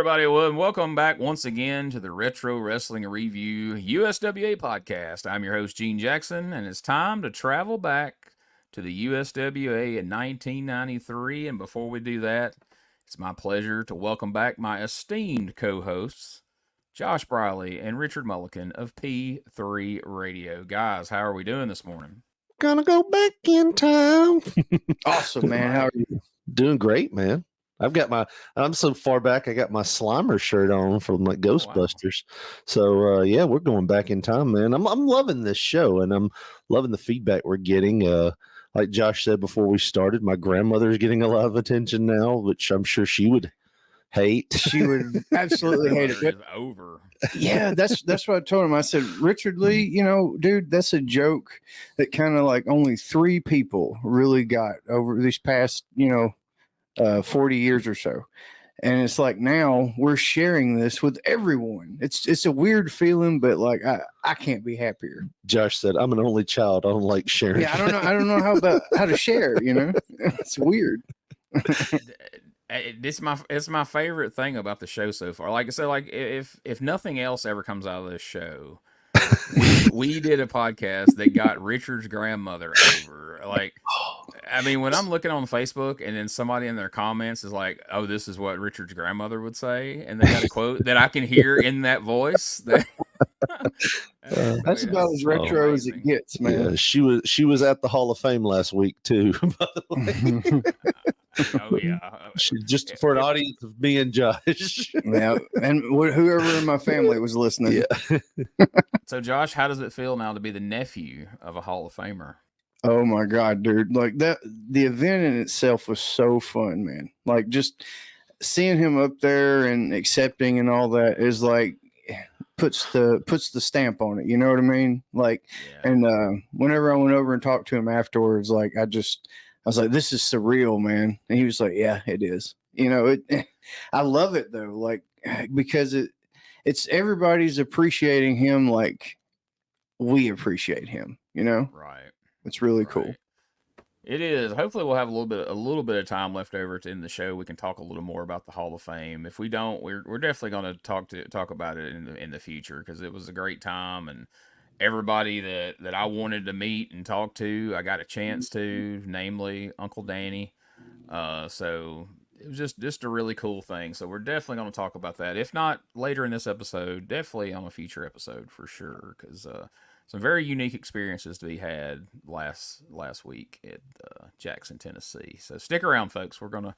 everybody. Well, and welcome back once again to the Retro Wrestling Review USWA podcast. I'm your host, Gene Jackson, and it's time to travel back to the USWA in 1993. And before we do that, it's my pleasure to welcome back my esteemed co-hosts, Josh Briley and Richard Mullican of P3 Radio. Guys, how are we doing this morning? Gonna go back in time. Awesome, man. How are you? Doing great, man. I'm so far back. I got my Slimer shirt on from like Ghostbusters. Wow. So yeah, we're going back in time, man. I'm loving this show, and I'm loving the feedback we're getting. Like Josh said before we started, my grandmother's getting a lot of attention now, which I'm sure she would hate. She would absolutely hate it. It's over. Yeah, that's what I told him. I said, Richard Lee, dude, that's a joke that kind of like only 3 people really got over these past, 40 years or so. And it's like now we're sharing this with everyone. It's a weird feeling, but like I can't be happier. Josh said, "I'm an only child. I don't like sharing." Yeah, I don't know how to share. It's weird. It's my favorite thing about the show so far. Like I said, like if nothing else ever comes out of this show, we did a podcast that got Richard's grandmother over. Like, I mean, when I'm looking on Facebook and then somebody in their comments is like, "Oh, this is what Richard's grandmother would say," and they got a quote that I can hear in that voice. That's about as retro as it gets, man. Yeah, she was at the Hall of Fame last week too. By the way. Oh yeah, just for an audience of me and Josh. Yeah, and whoever in my family was listening. Yeah. So, Josh, how does it feel now to be the nephew of a Hall of Famer? Oh my God, dude! Like that, the event in itself was so fun, man. Like just seeing him up there and accepting and all that is like puts the stamp on it. You know what I mean? Like, yeah. And whenever I went over and talked to him afterwards, like I was like, this is surreal, man. And he was like, yeah, it is. I love it though. Like, because it's everybody's appreciating him. Like we appreciate him, Right. It's really cool. It is. Hopefully we'll have a little bit of time left over in the show. We can talk a little more about the Hall of Fame. If we don't, we're definitely going to talk about it in the future, because it was a great time, and everybody that I wanted to meet and talk to, I got a chance to, namely Uncle Danny. So it was just a really cool thing. So we're definitely going to talk about that. If not later in this episode, definitely on a future episode for sure, because some very unique experiences to be had last week at Jackson, Tennessee. So stick around, folks. We're going to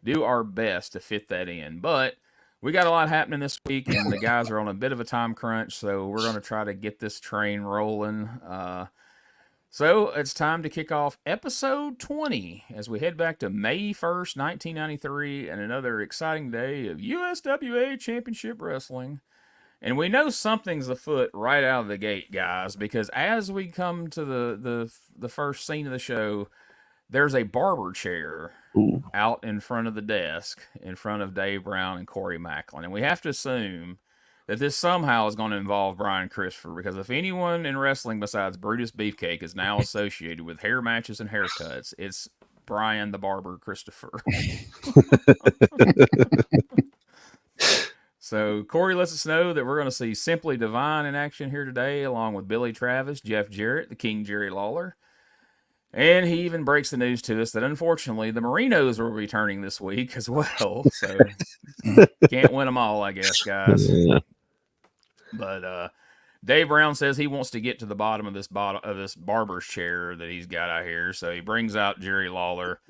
do our best to fit that in. But we got a lot happening this week, and the guys are on a bit of a time crunch, so we're going to try to get this train rolling. So it's time to kick off episode 20 as we head back to May 1st, 1993, and another exciting day of USWA Championship Wrestling. And we know something's afoot right out of the gate, guys, because as we come to the first scene of the show, there's a barber chair out in front of the desk, in front of Dave Brown and Corey Macklin. And we have to assume that this somehow is going to involve Brian Christopher, because if anyone in wrestling besides Brutus Beefcake is now associated with hair matches and haircuts, it's Brian the Barber Christopher. So Corey lets us know that we're going to see Simply Divine in action here today, along with Billy Travis, Jeff Jarrett, the King Jerry Lawler. And he even breaks the news to us that, unfortunately, the Marinos are returning this week as well. So can't win them all, I guess, guys. Yeah. But Dave Brown says he wants to get to the bottom of this barber's chair that he's got out here. So he brings out Jerry Lawler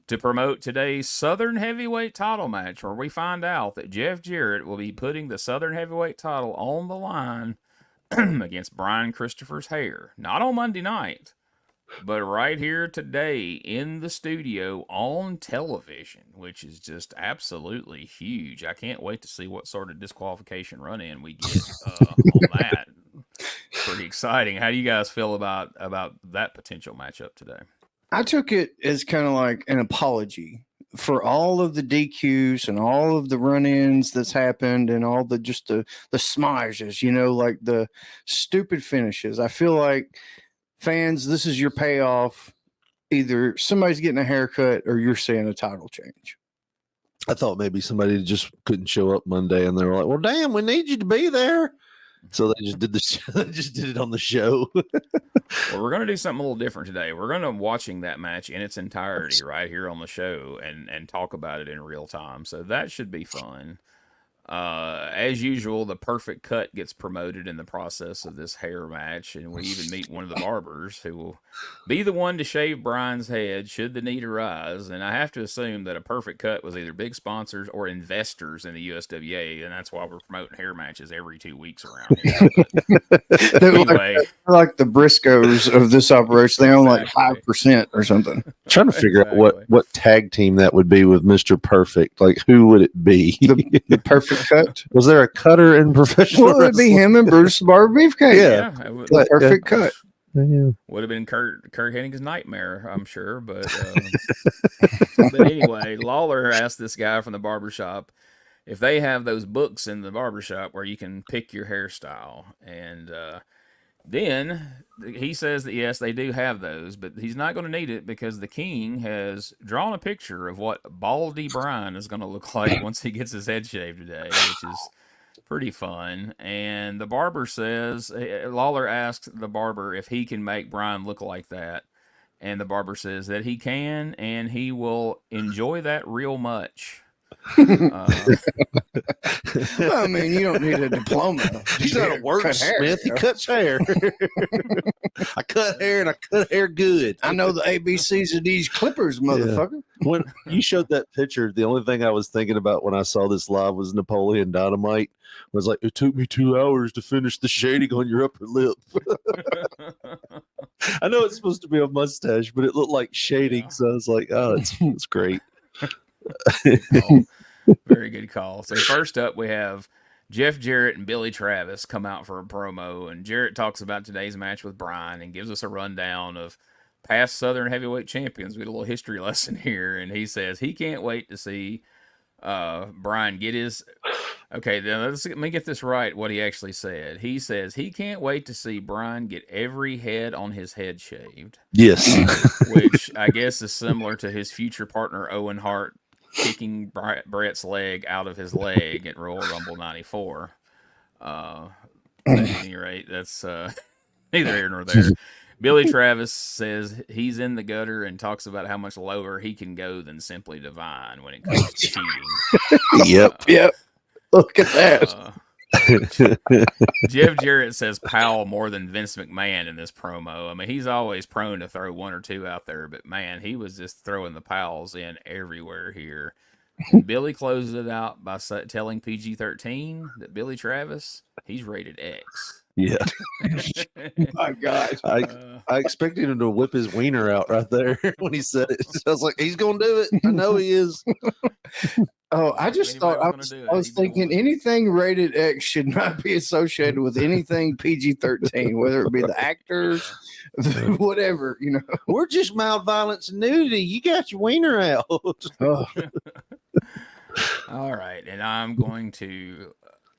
to promote today's Southern Heavyweight title match, where we find out that Jeff Jarrett will be putting the Southern Heavyweight title on the line against Brian Christopher's hair. Not on Monday night, but right here today in the studio on television, which is just absolutely huge. I can't wait to see what sort of disqualification run-in we get on that. Pretty exciting. How do you guys feel about that potential matchup today? I took it as kind of like an apology for all of the DQs and all of the run-ins that's happened, and all the smashes, like the stupid finishes. I feel like, fans, this is your payoff. Either somebody's getting a haircut or you're seeing a title change. I thought maybe somebody just couldn't show up Monday, and they were like, "Well, damn, we need you to be there." So they just did they just did it on the show. Well, we're going to do something a little different today. We're going to watching that match in its entirety right here on the show and talk about it in real time. So that should be fun. As usual, the perfect cut gets promoted in the process of this hair match, and we even meet one of the barbers who will be the one to shave Brian's head should the need arise. And I have to assume that a perfect cut was either big sponsors or investors in the USWA, and that's why we're promoting hair matches every 2 weeks around here. Anyway, like the Briscoes of this operation, they own like 5% or something. I'm trying to figure out what tag team that would be with Mr. Perfect. Like, who would it be? The perfect cut. Was there a cutter in professional wrestling? It would be him and Bruce the Barber Beefcake. Yeah. The perfect cut. Yeah. Would have been Kurt Hennig's nightmare, I'm sure. But anyway, Lawler asked this guy from the barbershop if they have those books in the barbershop where you can pick your hairstyle. And then he says that, yes, they do have those, but he's not going to need it because the King has drawn a picture of what Baldy Brian is going to look like once he gets his head shaved today, which is pretty fun. And the barber says, Lawler asks the barber if he can make Brian look like that. And the barber says that he can, and he will enjoy that real much. Well, I mean, you don't need a diploma. He's not a wordsmith. He cuts hair. I cut hair, and I cut hair good. I know the ABCs of these clippers, motherfucker. Yeah. When you showed that picture, the only thing I was thinking about when I saw this live was Napoleon Dynamite. I was like, it took me 2 hours to finish the shading on your upper lip. I know it's supposed to be a mustache, but it looked like shading. Yeah. So I was like, oh, it's great. Oh, very good call. So first up, we have Jeff Jarrett and Billy Travis come out for a promo, and Jarrett talks about today's match with Brian and gives us a rundown of past Southern heavyweight champions. We had a little history lesson here, and he says he can't wait to see Brian get his. Okay, then let me get this right. What he actually said. He says he can't wait to see Brian get every head on his head shaved. Yes, which I guess is similar to his future partner Owen Hart kicking Brett's leg out of his leg at Royal Rumble '94. At any rate, that's neither here nor there. Billy Travis says he's in the gutter and talks about how much lower he can go than Simply Divine when it comes to cheating. Yep. Look at that. Jeff Jarrett says Powell more than Vince McMahon in this promo. I mean, he's always prone to throw one or two out there, but man, he was just throwing the Powells in everywhere here. And Billy closes it out by telling PG-13 that Billy Travis, he's rated X. Yeah. My God. I expected him to whip his wiener out right there when he said it. So I was like, he's going to do it. I know he is. Oh, I just thought I was thinking anything rated X should not be associated with anything PG-13, whether it be the actors, whatever, you know. We're just mild violence and nudity. You got your wiener out. Oh. All right, and I'm going to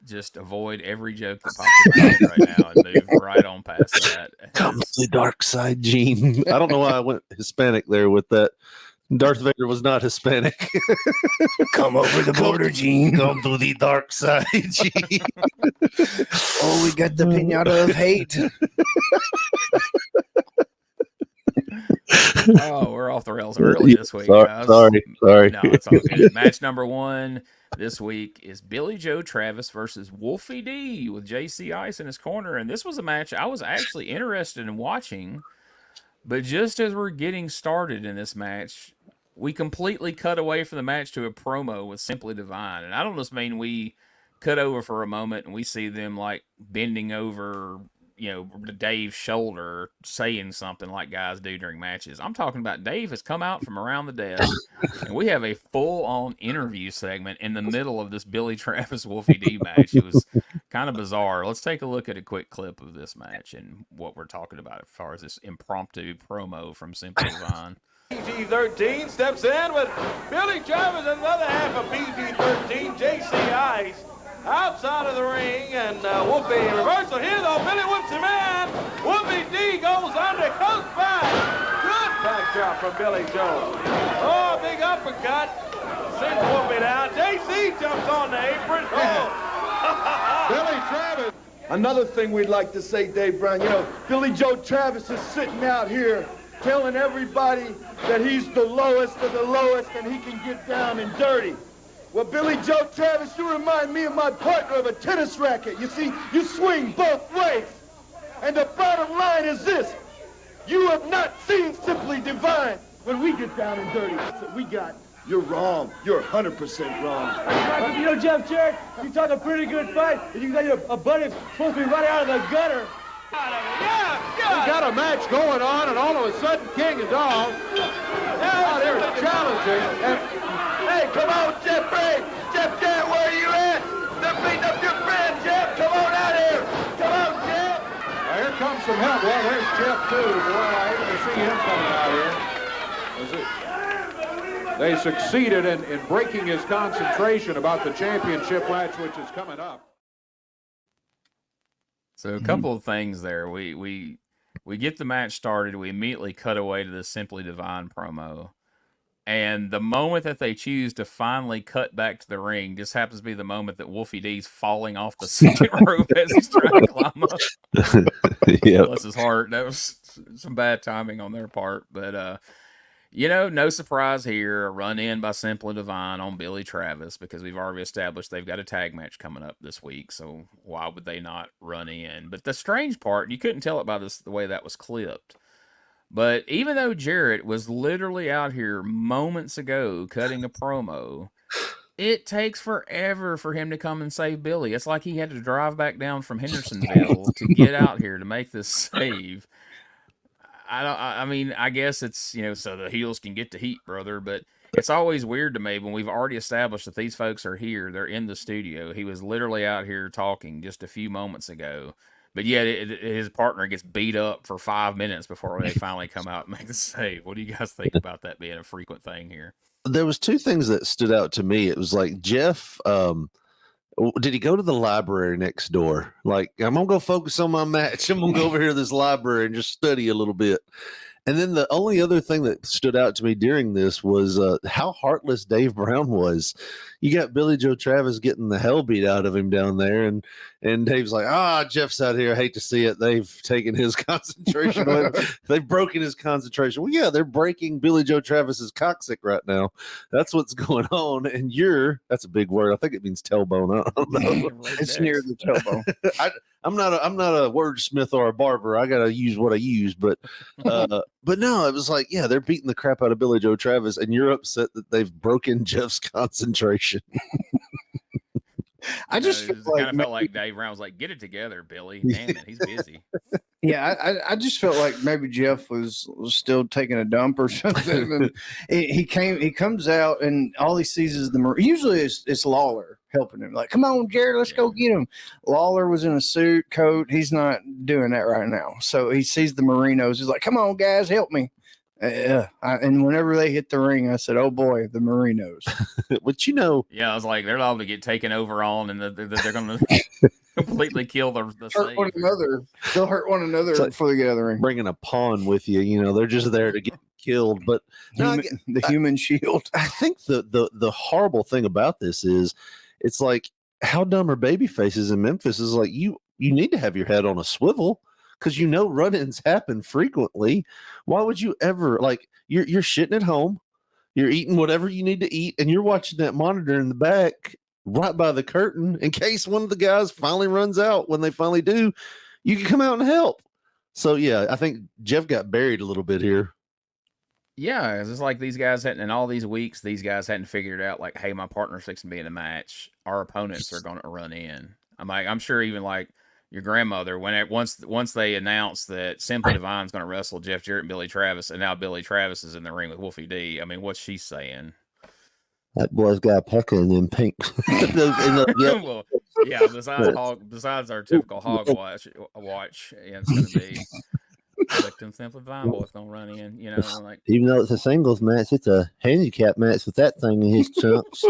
just avoid every joke that pops in my head right now and move right on past that. Come to the dark side, Gene. I don't know why I went Hispanic there with that. Darth Vader was not Hispanic. Come over the border, Gene. Come to the dark side, Gene. Oh, we got the pinata of hate. Oh, we're off the rails early this week, guys. Sorry. No, it's all good. Match number 1 this week is Billy Joe Travis versus Wolfie D with JC Ice in his corner. And this was a match I was actually interested in watching. But just as we're getting started in this match, we completely cut away from the match to a promo with Simply Divine. And I don't just mean we cut over for a moment and we see them like bending over, you know, Dave's shoulder saying something like guys do during matches. I'm talking about Dave has come out from around the desk and we have a full-on interview segment in the middle of this Billy Travis Wolfie D match. It was kind of bizarre. Let's take a look at a quick clip of this match and what we're talking about as far as this impromptu promo from Simply Divine. PG-13 steps in with Billy Travis, another half of PG-13, JC Ice. Outside of the ring, and Wolfie reversal here, though. Billy whips him in. Wolfie D goes under, comes back. Good backdrop from Billy Joe. Oh, big uppercut. sends Wolfie down. JC jumps on the apron. Oh. Billy Travis. Another thing we'd like to say, Dave Brown, you know, Billy Joe Travis is sitting out here telling everybody that he's the lowest of the lowest and he can get down and dirty. Well, Billy Joe Travis, you remind me of my partner of a tennis racket. You see, you swing both ways. And the bottom line is this. You have not seen Simply Divine. When we get down and dirty, that's what we got. You're wrong. You're 100% wrong. You know, Jeff Jarrett, you talk a pretty good fight, and you got your buddy supposed to be right out of the gutter. We got a match going on, and all of a sudden, King and Dog out here challenging. And, hey, come on, Jeffrey! Jeff Jarrett, where are you at? They're beating up your friend, Jeff. Come on out here. Come on, Jeff. Here comes some help. Well, there's Jeff, too. Boy, I hate to see him coming out here. They succeeded in breaking his concentration about the championship match, which is coming up. So a couple of things there. We get the match started. We immediately cut away to the Simply Divine promo. And the moment that they choose to finally cut back to the ring just happens to be the moment that Wolfie D's falling off the second rope as he's trying to climb up. Yeah. Bless his heart. That was some bad timing on their part. But, no surprise here. A run in by Simply Divine on Billy Travis because we've already established they've got a tag match coming up this week. So why would they not run in? But the strange part, you couldn't tell it by the way that was clipped. But even though Jarrett was literally out here moments ago cutting a promo, it takes forever for him to come and save Billy. It's like he had to drive back down from Hendersonville to get out here to make this save. I guess it's, so the heels can get to heat, brother. But it's always weird to me when we've already established that these folks are here. They're in the studio. He was literally out here talking just a few moments ago. But yet his partner gets beat up for 5 minutes before they finally come out and make the save. What do you guys think about that being a frequent thing here? There was two things that stood out to me. It was like Jeff, did he go to the library next door? Like, I'm going to go focus on my match. I'm going to go over here to this library and just study a little bit. And then the only other thing that stood out to me during this was how heartless Dave Brown was. You got Billy Joe Travis getting the hell beat out of him down there, and Dave's like, Jeff's out here. I hate to see it. They've taken his concentration away. They've broken his concentration. Well, yeah, they're breaking Billy Joe Travis's coccyx right now. That's what's going on. And that's a big word. I think it means tailbone. I don't know. It's near the tailbone. I'm not a wordsmith or a barber. I gotta use what I use, but no, it was like, yeah, they're beating the crap out of Billy Joe Travis, and you're upset that they've broken Jeff's concentration. I just felt like Dave Brown was like, "Get it together, Billy. Man, he's busy." Yeah, I just felt like maybe Jeff was still taking a dump or something. And he comes out, and all he sees is usually it's Lawler helping him. Like, come on, Jarrett, let's go get him. Lawler was in a suit, coat. He's not doing that right now. So he sees the Marinos. He's like, come on, guys, help me. And whenever they hit the ring, I said, "Oh boy, the Marinos." But yeah, I was like, they're liable to get taken over on, and they're going to completely kill the hurt one another. They'll hurt one another before they get out of the ring. Bringing a pawn with you, they're just there to get killed. But the human shield. I think the horrible thing about this is, it's like, how dumb are baby faces in Memphis? Is like you need to have your head on a swivel. Because run-ins happen frequently. Why would you ever, you're shitting at home, you're eating whatever you need to eat, and you're watching that monitor in the back right by the curtain in case one of the guys finally runs out. When they finally do, you can come out and help. So, yeah, I think Jeff got buried a little bit here. Yeah, it's like these guys in all these weeks, these guys hadn't figured out, like, hey, my partner's fixing to be in a match. Our opponents are going to run in. I'm sure even, your grandmother, once they announced that Simply Divine's going to wrestle Jeff Jarrett and Billy Travis, and now Billy Travis is in the ring with Wolfie D. What's she saying? That boy's got a pecker in them pink. Well, yeah. Besides our typical hog watch, it's going to be victim Simply Divine boy's going to run in. Even though it's a singles match, it's a handicap match with that thing in his trunks.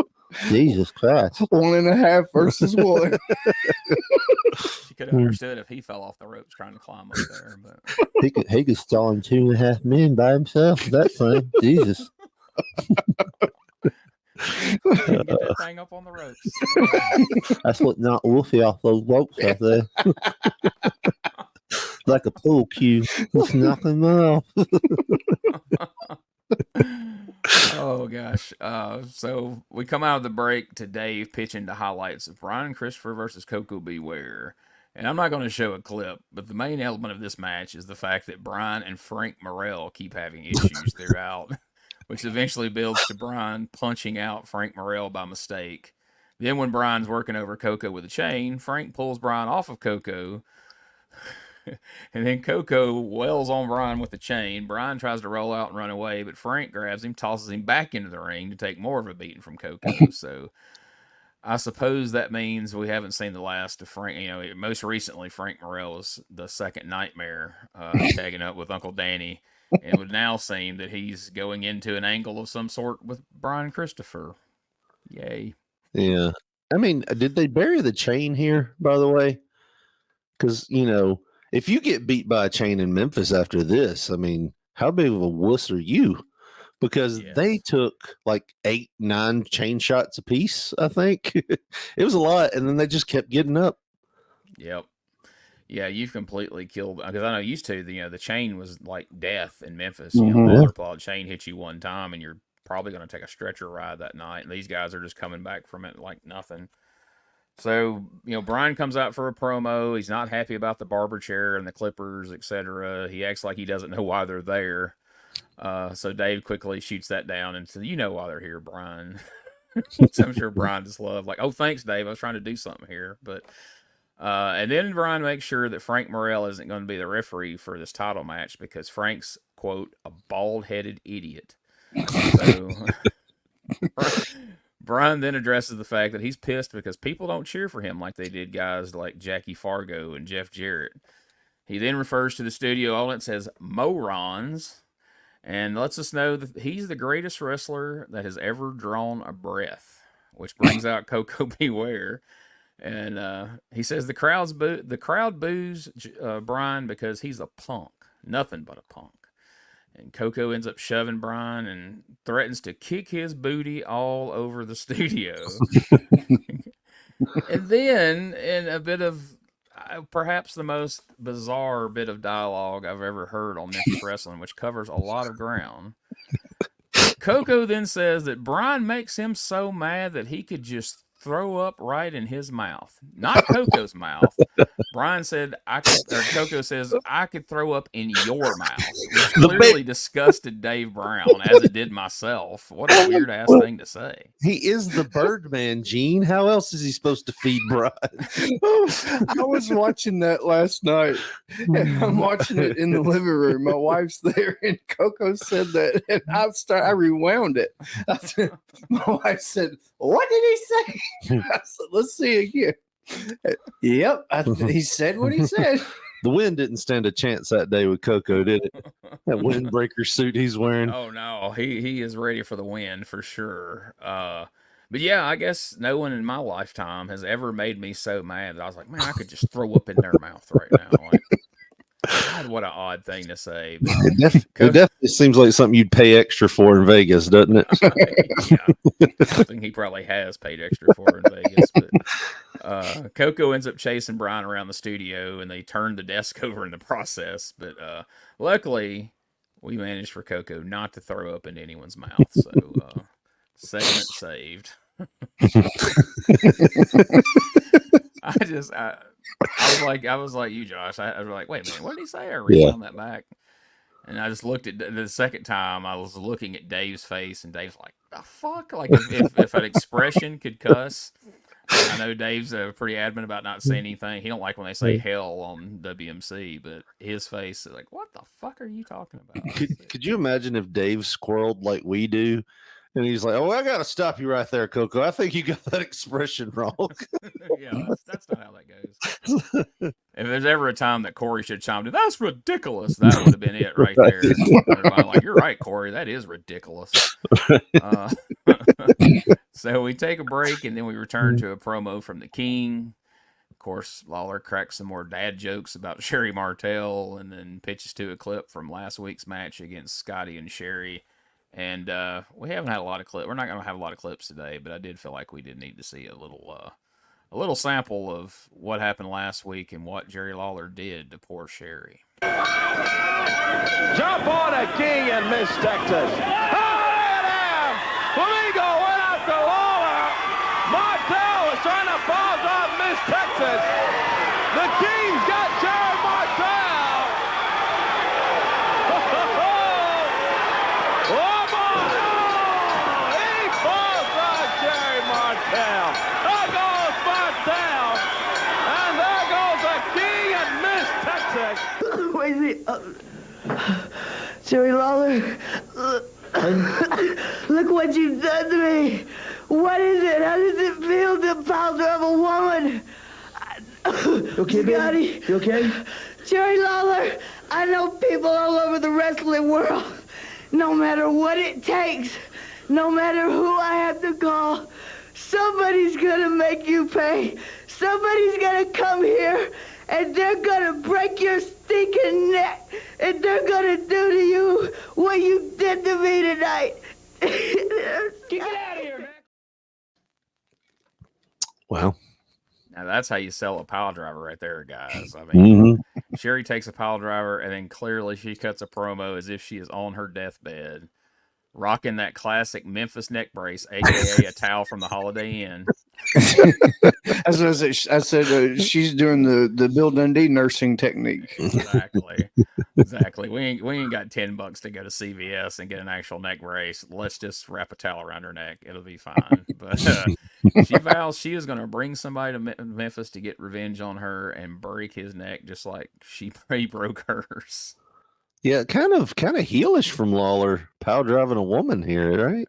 Jesus Christ. 1.5 versus 1. She could have understood if he fell off the ropes trying to climb up there, but he could stall in 2.5 men by himself with that thing. Jesus. Get that thing up on the ropes. That's what knocked Wolfie off those ropes out there. Like a pool cue. Just knocking them off. Oh gosh. So we come out of the break to Dave pitching the highlights of Brian Christopher versus Coco Beware. And I'm not going to show a clip, but the main element of this match is the fact that Brian and Frank Morrell keep having issues throughout, which eventually builds to Brian punching out Frank Morrell by mistake. Then when Brian's working over Coco with a chain, Frank pulls Brian off of Coco. And then Coco wails on Brian with the chain. Brian tries to roll out and run away, but Frank grabs him, tosses him back into the ring to take more of a beating from Coco. So I suppose that means we haven't seen the last of Frank. You know, most recently, Frank Morrell was the second nightmare, tagging up with Uncle Danny. And it would now seem that he's going into an angle of some sort with Brian Christopher. Yay. Yeah. I mean, did they bury the chain here, by the way? Because, you know, if you get beat by a chain in Memphis after this, I mean, how big of a wuss are you? Because they took like 8, 9 chain shots apiece, I think. It was a lot, and then they just kept getting up. Yep. Yeah, you've completely killed. Because I know used to, the chain was like death in Memphis. You know, the roller chain hits you one time, and you're probably going to take a stretcher ride that night. And these guys are just coming back from it like nothing. So, you know, Brian comes out for a promo. He's not happy about the barber chair and the clippers, etc. He acts like he doesn't know why they're there. So Dave quickly shoots that down and says, "You know why they're here, Brian." So I'm sure Brian just loved, like, "Oh, thanks, Dave. I was trying to do something here." But and then Brian makes sure that Frank Morrell isn't going to be the referee for this title match because Frank's, quote, a bald-headed idiot. So Brian then addresses the fact that he's pissed because people don't cheer for him like they did guys like Jackie Fargo and Jeff Jarrett. He then refers to the studio audience as morons and lets us know that he's the greatest wrestler that has ever drawn a breath, which brings out Coco Beware. And he says the crowd boos Brian because he's a punk, nothing but a punk. And Coco ends up shoving Brian and threatens to kick his booty all over the studio. And then, in a bit of perhaps the most bizarre bit of dialogue I've ever heard on Memphis Wrestling, which covers a lot of ground, Coco then says that Brian makes him so mad that he could just throw up right in his mouth. Not Coco's mouth. Brian said, Coco says, I could throw up in your mouth, which clearly disgusted Dave Brown, as it did myself. What a weird-ass thing to say. He is the Birdman, Gene. How else is he supposed to feed Brian? I was watching that last night, and I'm watching it in the living room. My wife's there, and Coco said that, and I rewound it. My wife said, "What did he say?" I said, "Let's see again." Yep, he said what he said. The wind didn't stand a chance that day with Coco, did it? That windbreaker suit he's wearing. Oh no, he is ready for the wind for sure. But yeah, I guess no one in my lifetime has ever made me so mad that I was like, man, I could just throw up in their mouth right now. Like, God, what an odd thing to say. But it definitely seems like something you'd pay extra for in Vegas, doesn't it? Yeah, something he probably has paid extra for in Vegas. But Coco ends up chasing Brian around the studio, and they turn the desk over in the process. But luckily, we managed for Coco not to throw up in anyone's mouth. So segment saved. I was like you, Josh. I was like, wait a minute, what did he say? I rewound that back, and I just looked at the second time. I was looking at Dave's face, and Dave's like, "The fuck!" Like if an expression could cuss. I know Dave's pretty adamant about not saying anything. He don't like when they say hell on WMC, but his face is like, "What the fuck are you talking about?" Could you imagine if Dave squirreled like we do? And he's like, "Oh, I got to stop you right there, Coco. I think you got that expression wrong." Yeah, that's not how that goes. If there's ever a time that Corey should chime in, "That's ridiculous," that would have been it right there. Everybody like, "You're right, Corey. That is ridiculous." So we take a break, and then we return to a promo from the King. Of course, Lawler cracks some more dad jokes about Sherri Martel, and then pitches to a clip from last week's match against Scotty and Sherri. And we haven't had a lot of clips. We're not going to have a lot of clips today, but I did feel like we did need to see a little sample of what happened last week and what Jerry Lawler did to poor Sherri. Jump on a King and Miss Texas. Flamingo went after Lawler. Martel was trying to ball drive Miss Texas. The King's got Jerry Martel. Oh, boy. Oh, he ball drives Jerry Martel. There goes Martel. And there goes the King and Miss Texas. Wait a minute. Jerry Lawler, look what you've done to me. What is it? How does it feel to pile drive a woman? You okay, baby? You okay? Jerry Lawler, I know people all over the wrestling world. No matter what it takes, no matter who I have to call, somebody's gonna make you pay. Somebody's gonna come here and they're gonna break your stinking neck, and they're gonna do to you what you did to me tonight. Get out of here, man. Wow. Now that's how you sell a pile driver right there, guys. I mean, Sherri takes a pile driver, and then clearly she cuts a promo as if she is on her deathbed, rocking that classic Memphis neck brace, aka a towel from the Holiday Inn. I said she's doing the Bill Dundee nursing technique. Exactly. We ain't got $10 to go to CVS and get an actual neck brace. Let's just wrap a towel around her neck. It'll be fine. But she vows she is going to bring somebody to Memphis to get revenge on her and break his neck just like he broke hers. Yeah, kind of heelish from Lawler, power driving a woman here, right?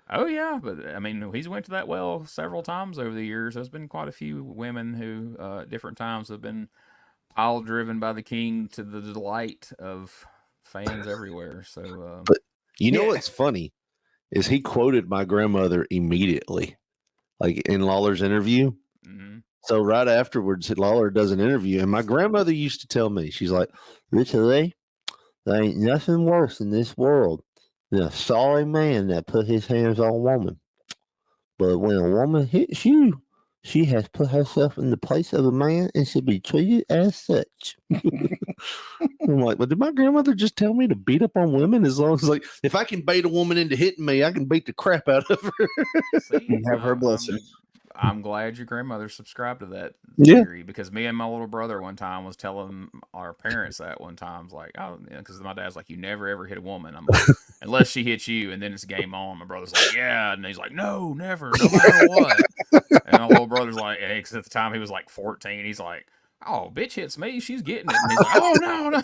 Oh yeah, but I mean, he's went to that well several times over the years. There's been quite a few women who, at different times, have been pile driven by the King to the delight of fans everywhere. So, but you know what's funny is he quoted my grandmother immediately, like in Lawler's interview. Mm-hmm. So right afterwards, Lawler does an interview, and my grandmother used to tell me, she's like, "Literally, there ain't nothing worse in this world than a sorry man that put his hands on a woman. But when a woman hits you, she has put herself in the place of a man and should be treated as such." I'm like, well, did my grandmother just tell me to beat up on women? As long as, like, if I can bait a woman into hitting me, I can beat the crap out of her. See, have her blessing. I'm glad your grandmother subscribed to that theory, because me and my little brother one time was telling our parents that one time. It's like, oh, because my dad's like, you never ever hit a woman. I'm like, unless she hits you, and then it's game on. My brother's like, yeah, and he's like, no, never, no matter what. And my little brother's like, hey, because at the time he was like 14, he's like, oh, bitch hits me, she's getting it. And he's like, oh no.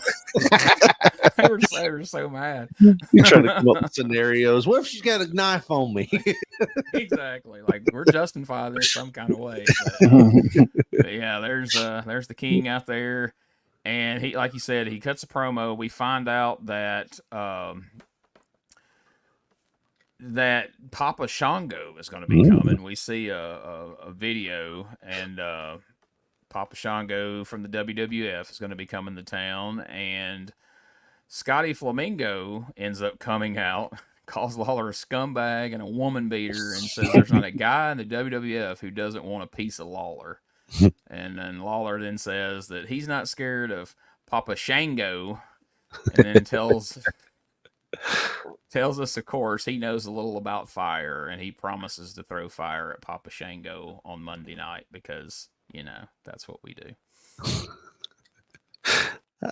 They were so mad. You're trying to come up with scenarios. What if she's got a knife on me? Exactly. Like, we're justified in some kind of way. But yeah, there's the King out there, and he, like you said, he cuts a promo. We find out that that Papa Shango is going to be coming. We see a video, and Papa Shango from the WWF is going to be coming to town, and Scotty Flamingo ends up coming out, calls Lawler a scumbag and a woman beater, and says there's not a guy in the WWF who doesn't want a piece of Lawler. And then Lawler then says that he's not scared of Papa Shango, and then tells us, of course, he knows a little about fire, and he promises to throw fire at Papa Shango on Monday night because, that's what we do.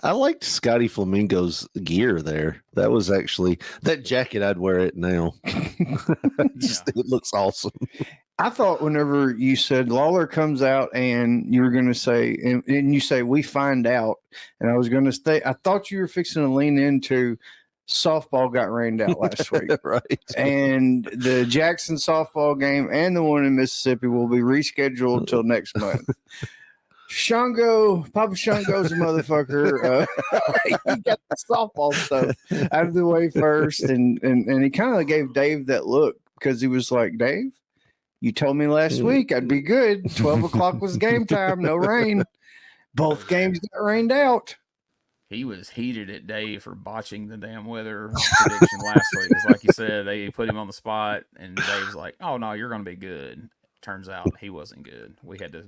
I liked Scotty Flamingo's gear there. That was actually that jacket. I'd wear it now. It looks awesome. I thought whenever you said Lawler comes out and you were going to say, and you say, we find out, and I was going to say, I thought you were fixing to lean into softball got rained out last week. Right. And the Jackson softball game and the one in Mississippi will be rescheduled till next month. Papa Shango's a motherfucker. He got the softball stuff out of the way first, and he kind of gave Dave that look because he was like, Dave, you told me last week I'd be good. 12 o'clock was game time, no rain. Both games got rained out. he was heated at Dave for botching the damn weather prediction last week. It's like you said, they put him on the spot, and Dave's like, "Oh no, you're going to be good." Turns out he wasn't good. We had to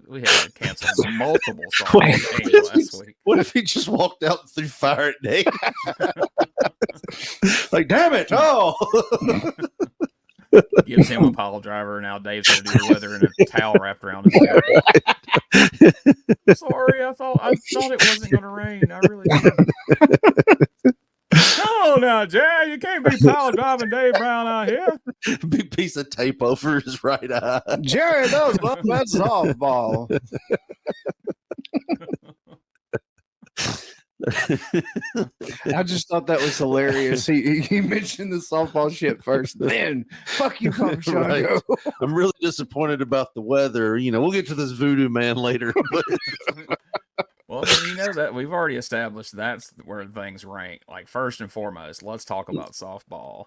cancel multiple softball games last week. What if he just walked out and threw fire at Dave? Like, damn it! Oh. Gives him a pile driver. Now Dave's going to do the weather in a towel wrapped around his head. Sorry, I thought it wasn't going to rain. I really did. No, now, Jay, you can't be pile driving Dave Brown out here. Big piece of tape over his right eye. Jerry knows about that softball. I just thought that was hilarious. He mentioned the softball shit first, then fuck you, Papa Shango. Right. I'm really disappointed about the weather. We'll get to this voodoo man later. Well, you know that we've already established that's where things rank. Like, first and foremost, let's talk about softball.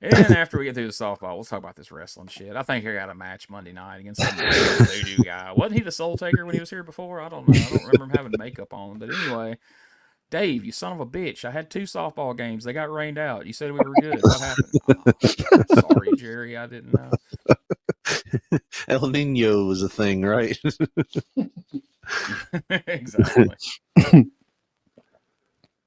And then after we get through the softball, we'll talk about this wrestling shit. I think I got a match Monday night against some voodoo guy. Wasn't he the Soul Taker when he was here before? I don't know. I don't remember him having makeup on. But anyway, Dave, you son of a bitch. I had 2 softball games. They got rained out. You said we were good. What happened? Oh, sorry, Jerry. I didn't know. El Nino was a thing, right? Exactly.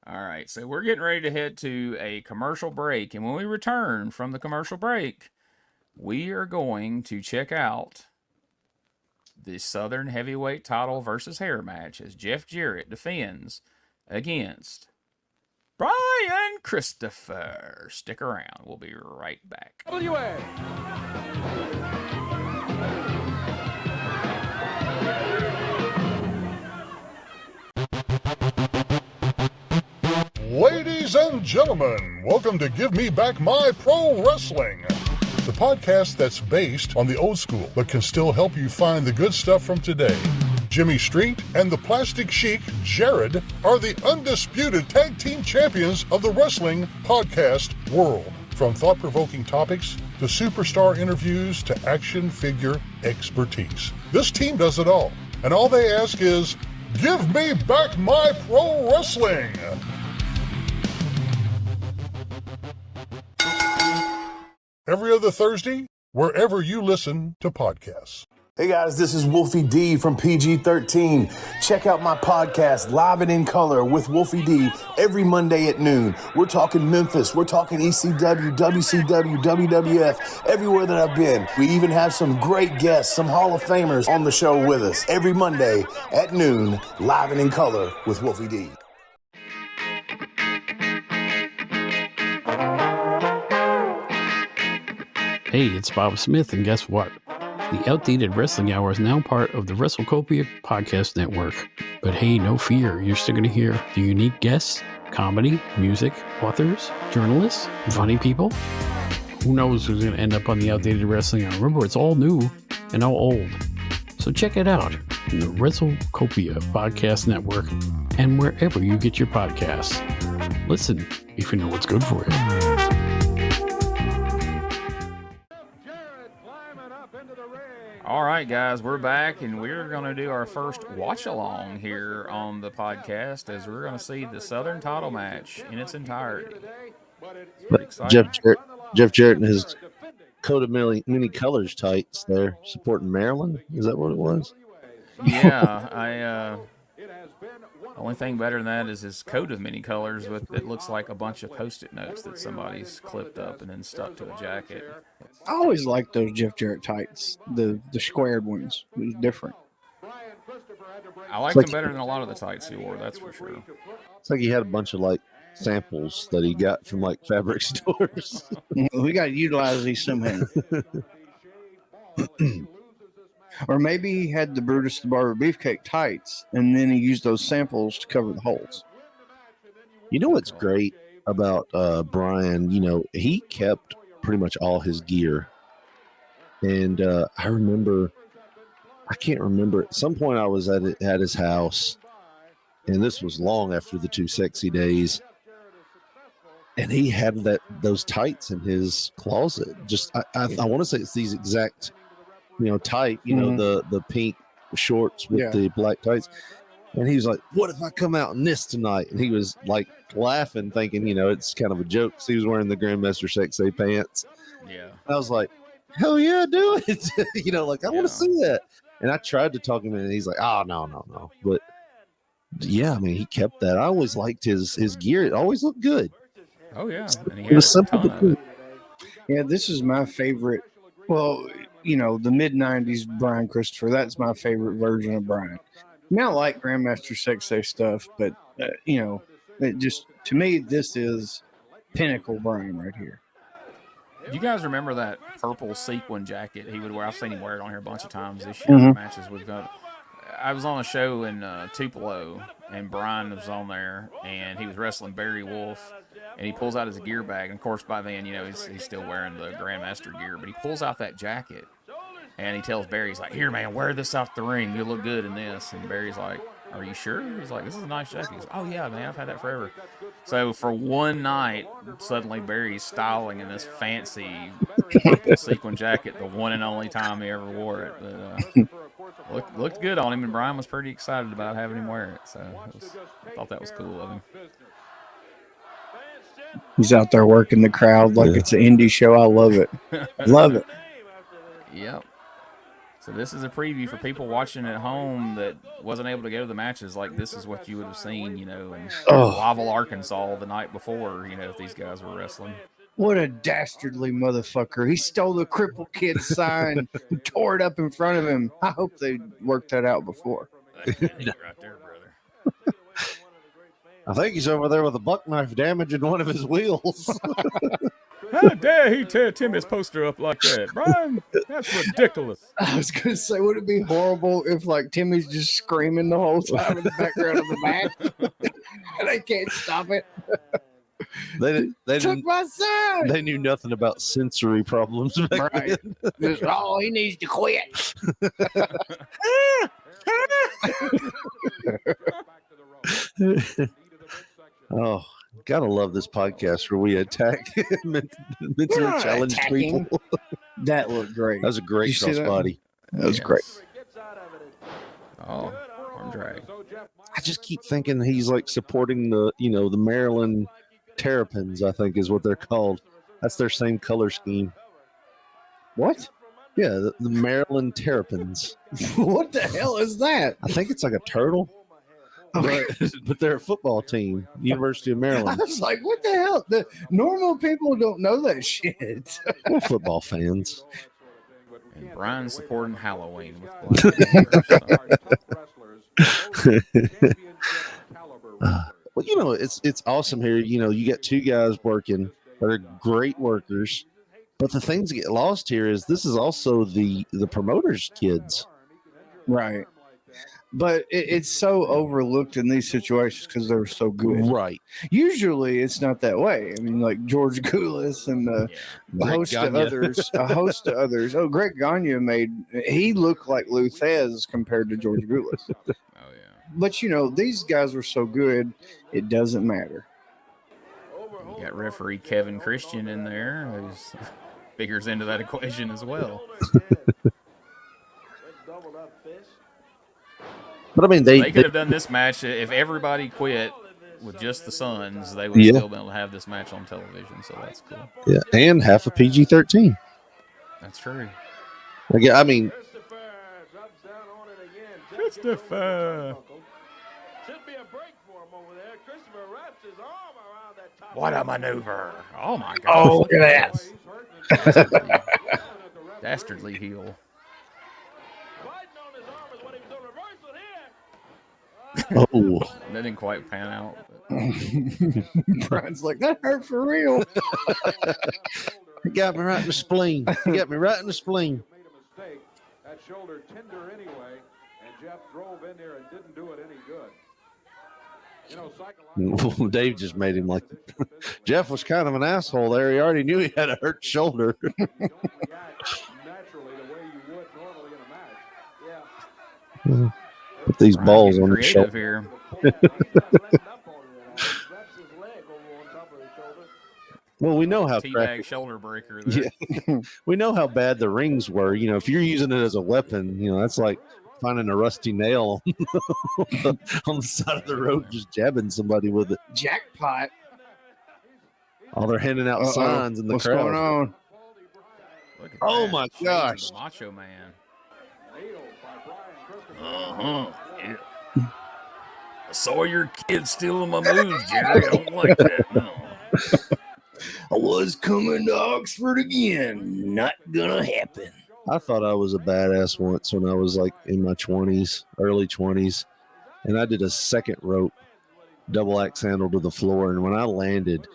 All right, so we're getting ready to head to a commercial break, and when we return from the commercial break, we are going to check out the Southern Heavyweight Title versus Hair match as Jeff Jarrett defends against Brian Christopher. Stick around. We'll be right back. USWA. Ladies and gentlemen, welcome to Give Me Back My Pro Wrestling, the podcast that's based on the old school but can still help you find the good stuff from today. Jimmy Street and the Plastic Chic, Jarrett, are the undisputed tag team champions of the wrestling podcast world. From thought-provoking topics to superstar interviews to action figure expertise. This team does it all, and all they ask is, give me back my pro wrestling! Every other Thursday, wherever you listen to podcasts. Hey guys, this is Wolfie D from PG-13. Check out my podcast, Live and in Color with Wolfie D, every Monday at noon. We're talking Memphis, we're talking ECW, WCW, WWF, everywhere that I've been. We even have some great guests, some Hall of Famers on the show with us. Every Monday at noon, Live and in Color with Wolfie D. Hey, it's Bob Smith, and guess what? The Outdated Wrestling Hour is now part of the WrestleCopia Podcast Network. But hey, no fear, you're still going to hear the unique guests, comedy, music, authors, journalists, funny people. Who knows who's going to end up on the Outdated Wrestling Hour? Remember, it's all new and all old. So check it out in the WrestleCopia Podcast Network and wherever you get your podcasts. Listen, if you know what's good for you. All right, guys, we're back, and we're going to do our first watch-along here on the podcast as we're going to see the Southern title match in its entirety. Jeff Jarrett and his coat of many colors tights there, supporting Maryland. Is that what it was? Yeah, only thing better than that is his coat of many colors with it looks like a bunch of Post-it notes that somebody's clipped up and then stuck to a jacket. I always liked those Jeff Jarrett tights, the squared ones. It was different. I liked them better than a lot of the tights he wore, that's for sure. It's like he had a bunch of samples that he got from fabric stores. We got to utilize these somehow. Or maybe he had the Brutus the Barber Beefcake tights, and then he used those samples to cover the holes. You know what's great about Brian? He kept pretty much all his gear. And I can't remember, at some point I was at his house, and this was long after the Too Sexy days, and he had those tights in his closet. Just I want to say it's these exact tight, the pink shorts with the black tights. And he was like, "What if I come out in this tonight?" And he was like laughing, thinking, it's kind of a joke because he was wearing the Grandmaster Sexay pants. Yeah. I was like, "Hell yeah, do it!" I want to see that. And I tried to talk him in, and he's like, "Oh, no." But yeah, I mean, he kept that. I always liked his gear; it always looked good. Oh yeah, and he It was had a simple ton but of good. it. Yeah, this is my favorite. Well, the mid '90s Brian Christopher. That's my favorite version of Brian. I mean, I like Grandmaster Sexay stuff, but it just to me this is pinnacle Brian right here. Do you guys remember that purple sequin jacket he would wear? I've seen him wear it on here a bunch of times this year. Mm-hmm. Matches we've got. I was on a show in Tupelo, and Brian was on there, and he was wrestling Barry Wolf, and he pulls out his gear bag, and of course by then, he's still wearing the Grandmaster gear, but he pulls out that jacket, and he tells Barry, he's like, "Here, man, wear this off the ring. You'll look good in this." And Barry's like, "Are you sure?" He's like, "This is a nice jacket." He's like, "Oh yeah, man, I've had that forever." So for one night, suddenly Barry's styling in this fancy purple sequin jacket, the one and only time he ever wore it. But looked good on him, and Brian was pretty excited about having him wear it. So I thought that was cool of him. He's out there working the crowd like it's an indie show. I love it. Love it. Yep. So this is a preview for people watching at home that wasn't able to go to the matches. Like, this is what you would have seen, in Laval, Arkansas the night before, if these guys were wrestling. What a dastardly motherfucker. He stole the crippled kid's sign and tore it up in front of him. I hope they worked that out before. That's right there, brother. I think he's over there with a buck knife damaging one of his wheels. How dare he tear Timmy's poster up like that? Brian, that's ridiculous. I was going to say, would it be horrible if, Timmy's just screaming the whole time in the background of the match? And they can't stop it. They took my son. They knew nothing about sensory problems back then. Oh, he needs to quit. Oh, gotta love this podcast where we attack mentally challenged people. That looked great. That was a great crossbody. That was great. Oh, arm drag. I just keep thinking he's supporting the Maryland Terrapins, I think is what they're called. That's their same color scheme. What? Yeah, the Maryland Terrapins. What the hell is that? I think it's like a turtle. Okay. But they're a football team, University of Maryland. I was like, what the hell? The normal people don't know that shit. We're football fans. And Brian's supporting Halloween with well, it's awesome here. You got two guys working that are great workers. But the things that get lost here is this is also the promoters' kids. Right. But it's so overlooked in these situations because they're so good. Right. Usually it's not that way. I mean, like George Goulas and a host of others. Oh, Greg Gagne he looked like Luthez compared to George Goulas. Oh, yeah. But, these guys are so good, it doesn't matter. You got referee Kevin Christian in there, who's figures into that equation as well. But I mean, they could have done this match if everybody quit with just the Suns. They would have still been able to have this match on television. So that's cool. Yeah, and half a PG-13. That's true. I mean, Christopher. What a maneuver! Oh my God! Oh, look at that! Dastardly heel. Oh, that didn't quite pan out. Brian's like, that hurt for real. He got me right in the spleen. He got me right in the spleen. That shoulder tender anyway, and Jeff drove in there and didn't do it any good. Dave just made him like Jeff was kind of an asshole there. He already knew he had a hurt shoulder. Naturally, the way you would normally in a match. Yeah. Put these balls on the shoulder here. Well, we know how teabag shoulder breaker there. Yeah. We know how bad the rings were. If you're using it as a weapon, that's like finding a rusty nail on the side of the road, just jabbing somebody with it. Jackpot. Oh, they're handing out signs in the What's crowd. going on? Look at Oh that. my Shades of gosh. the Macho Man. Uh-huh. Yeah. I saw your kid stealing my moves, Jerry. I don't like that. No. I was coming to Oxford again. Not gonna happen. I thought I was a badass once when I was like in my 20s, early 20s, and I did a second rope double axe handle to the floor. And when I landed,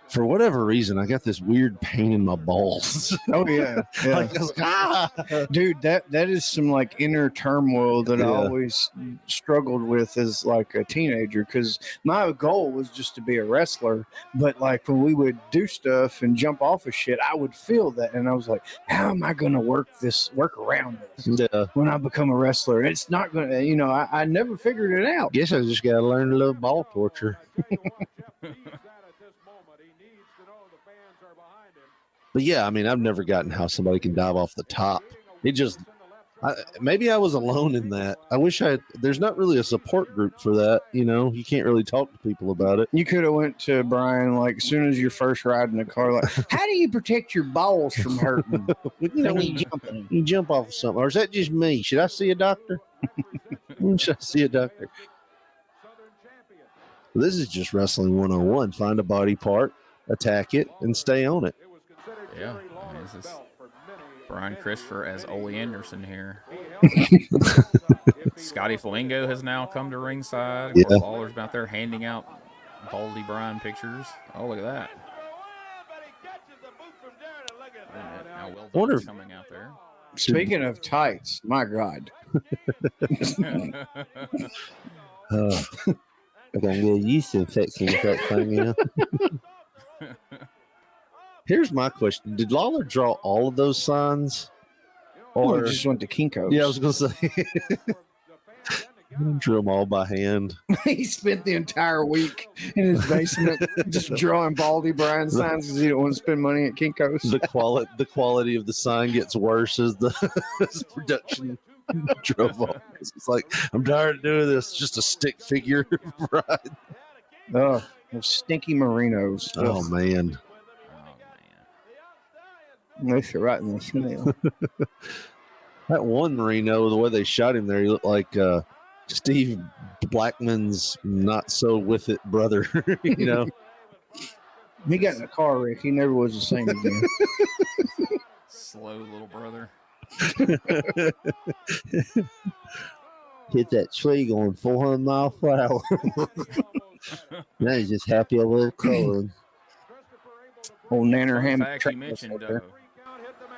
for whatever reason, I got this weird pain in my balls. Oh yeah, yeah. Like, I was like, ah! Dude, that is some like inner turmoil that I Yeah. always struggled with as like a teenager, because my goal was just to be a wrestler. But like when we would do stuff and jump off of shit, I would feel that, and I was like, how am I going to work around this Yeah. when I become a wrestler? It's not going to, I never figured it out. Guess I just got to learn a little ball torture. But yeah, I mean, I've never gotten how somebody can dive off the top. It just, maybe I was alone in that. I wish there's not really a support group for that. You can't really talk to people about it. You could have went to Brian, like, as soon as you're first riding the car, like, how do you protect your balls from hurting? When you jump off of something, or is that just me? Should I see a doctor? Should I see a doctor? This is just wrestling 101. Find a body part, attack it, and stay on it. Yeah. This is Brian Christopher as Ole Anderson here. Scotty Flamingo has now come to ringside. Of course, Lawler's been out there handing out Baldy Brian pictures. Oh, look at that. Now Will Dog's coming out there. Speaking of tights, my God. I got a little yeast infection with that thing, Here's my question. Did Lawler draw all of those signs? Or just went to Kinko's? Yeah, I was going to say. Drew them all by hand. He spent the entire week in his basement just drawing Baldy Brian signs because he didn't want to spend money at Kinko's. The quality of the sign gets worse as the production drove on. It's like, I'm tired of doing this. Just a stick figure ride. Oh, those stinky Merinos. Oh, man. They fit right in the smell. That one Marino, the way they shot him there, he looked like Steve Blackman's not so with it brother. He got in a car wreck. He never was the same again. Slow little brother. Hit that tree going 400 miles per hour. Now he's just happy a little cold. Old Nanner Ham.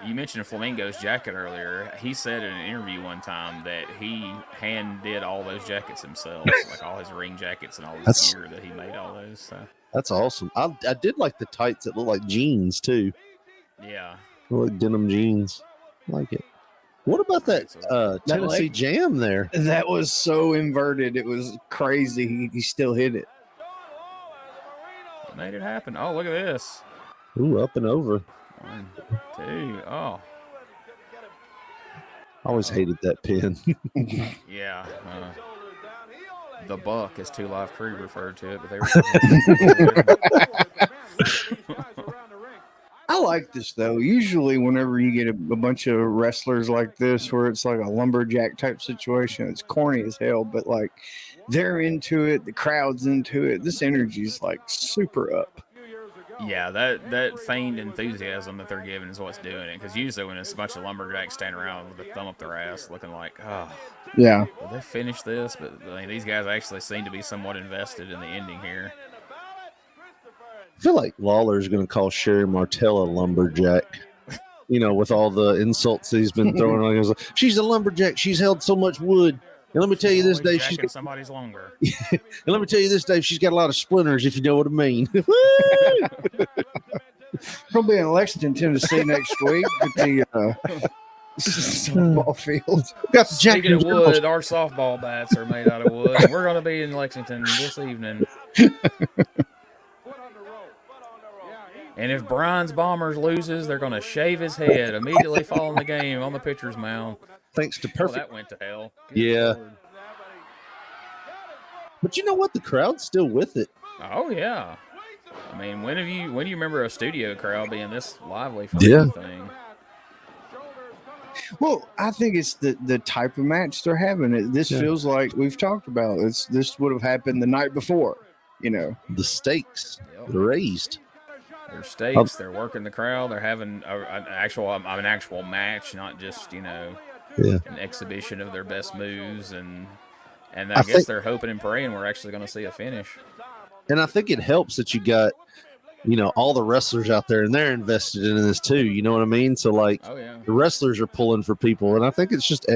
You mentioned Flamingo's jacket earlier. He said in an interview one time that he hand did all those jackets himself, like all his ring jackets and all his gear that he made all those. So. That's awesome. I did like the tights that look like jeans too. Yeah. Like denim jeans. I like it. What about that Tennessee Jam there? That was so inverted. It was crazy. He still hit it. Made it happen. Oh, look at this. Ooh, up and over. 1, 2. Oh. I always hated that pin. Yeah. The Buck, as Two Live Crew referred to it, but they were. I like this though. Usually, whenever you get a bunch of wrestlers like this, where it's like a lumberjack type situation, it's corny as hell, but like they're into it, the crowd's into it. This energy's like super up. Yeah, that feigned enthusiasm that they're giving is what's doing it. Because usually when it's a bunch of lumberjacks standing around with a thumb up their ass, looking like, oh, yeah, will they finish this? But I mean, these guys actually seem to be somewhat invested in the ending here. I feel like Lawler's going to call Sherri Martel a lumberjack. With all the insults that he's been throwing on. He was like, she's a lumberjack. She's held so much wood. And let me tell you this, Dave, she's got somebody's longer. And let me tell you this, Dave, she's got a lot of splinters, if you know what I mean. We'll be in Lexington, Tennessee next week at the softball field. Speaking of wood, our softball bats are made out of wood. We're going to be in Lexington this evening. And if Brian's Bombers loses, they're going to shave his head immediately following the game on the pitcher's mound. Thanks to perfect. That went to hell. Good yeah. Lord. But you know what? The crowd's still with it. Oh, yeah. I mean, when do you remember a studio crowd being this lively for anything? Well, I think it's the type of match they're having. This feels like we've talked about. This would have happened the night before, The stakes are raised. Their stakes, they're working the crowd. They're having an actual match, not just, an exhibition of their best moves. And I guess they're hoping and praying we're actually going to see a finish. And I think it helps that you got, all the wrestlers out there and they're invested in this too. You know what I mean? So the wrestlers are pulling for people. And I think it's just,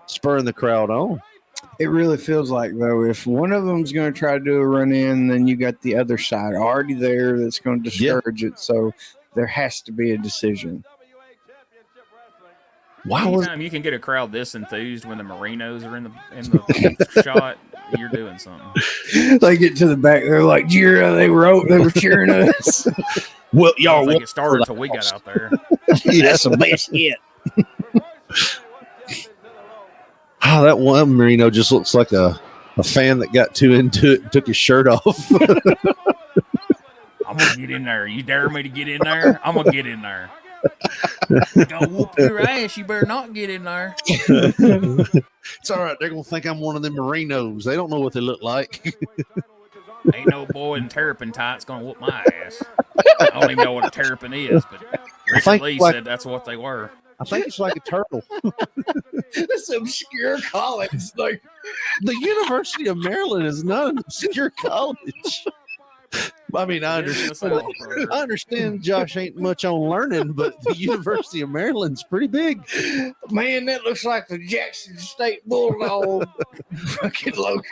spurring the crowd on. It really feels like, though, if one of them's going to try to do a run in, then you got the other side already there that's going to discourage it. So there has to be a decision. Anytime you can get a crowd this enthused when the Marinos are in the shot, you're doing something. They get to the back, they're like, they were cheering us. Well, y'all, I don't think it started until we got out there. That's the best yet. Oh, that one Marino just looks like a fan that got too into it and took his shirt off. I'm going to get in there. You dare me to get in there? I'm going to get in there. Don't whoop your ass. You better not get in there. It's all right. They're going to think I'm one of them Marinos. They don't know what they look like. Ain't no boy in terrapin tights going to whoop my ass. I don't even know what a terrapin is, but Richard Lee said that's what they were. I think it's like a turtle. This obscure college. Like the University of Maryland is not an obscure college. I mean, I understand Josh ain't much on learning, but the University of Maryland's pretty big. Man, that looks like the Jackson State Bulldog fucking logo.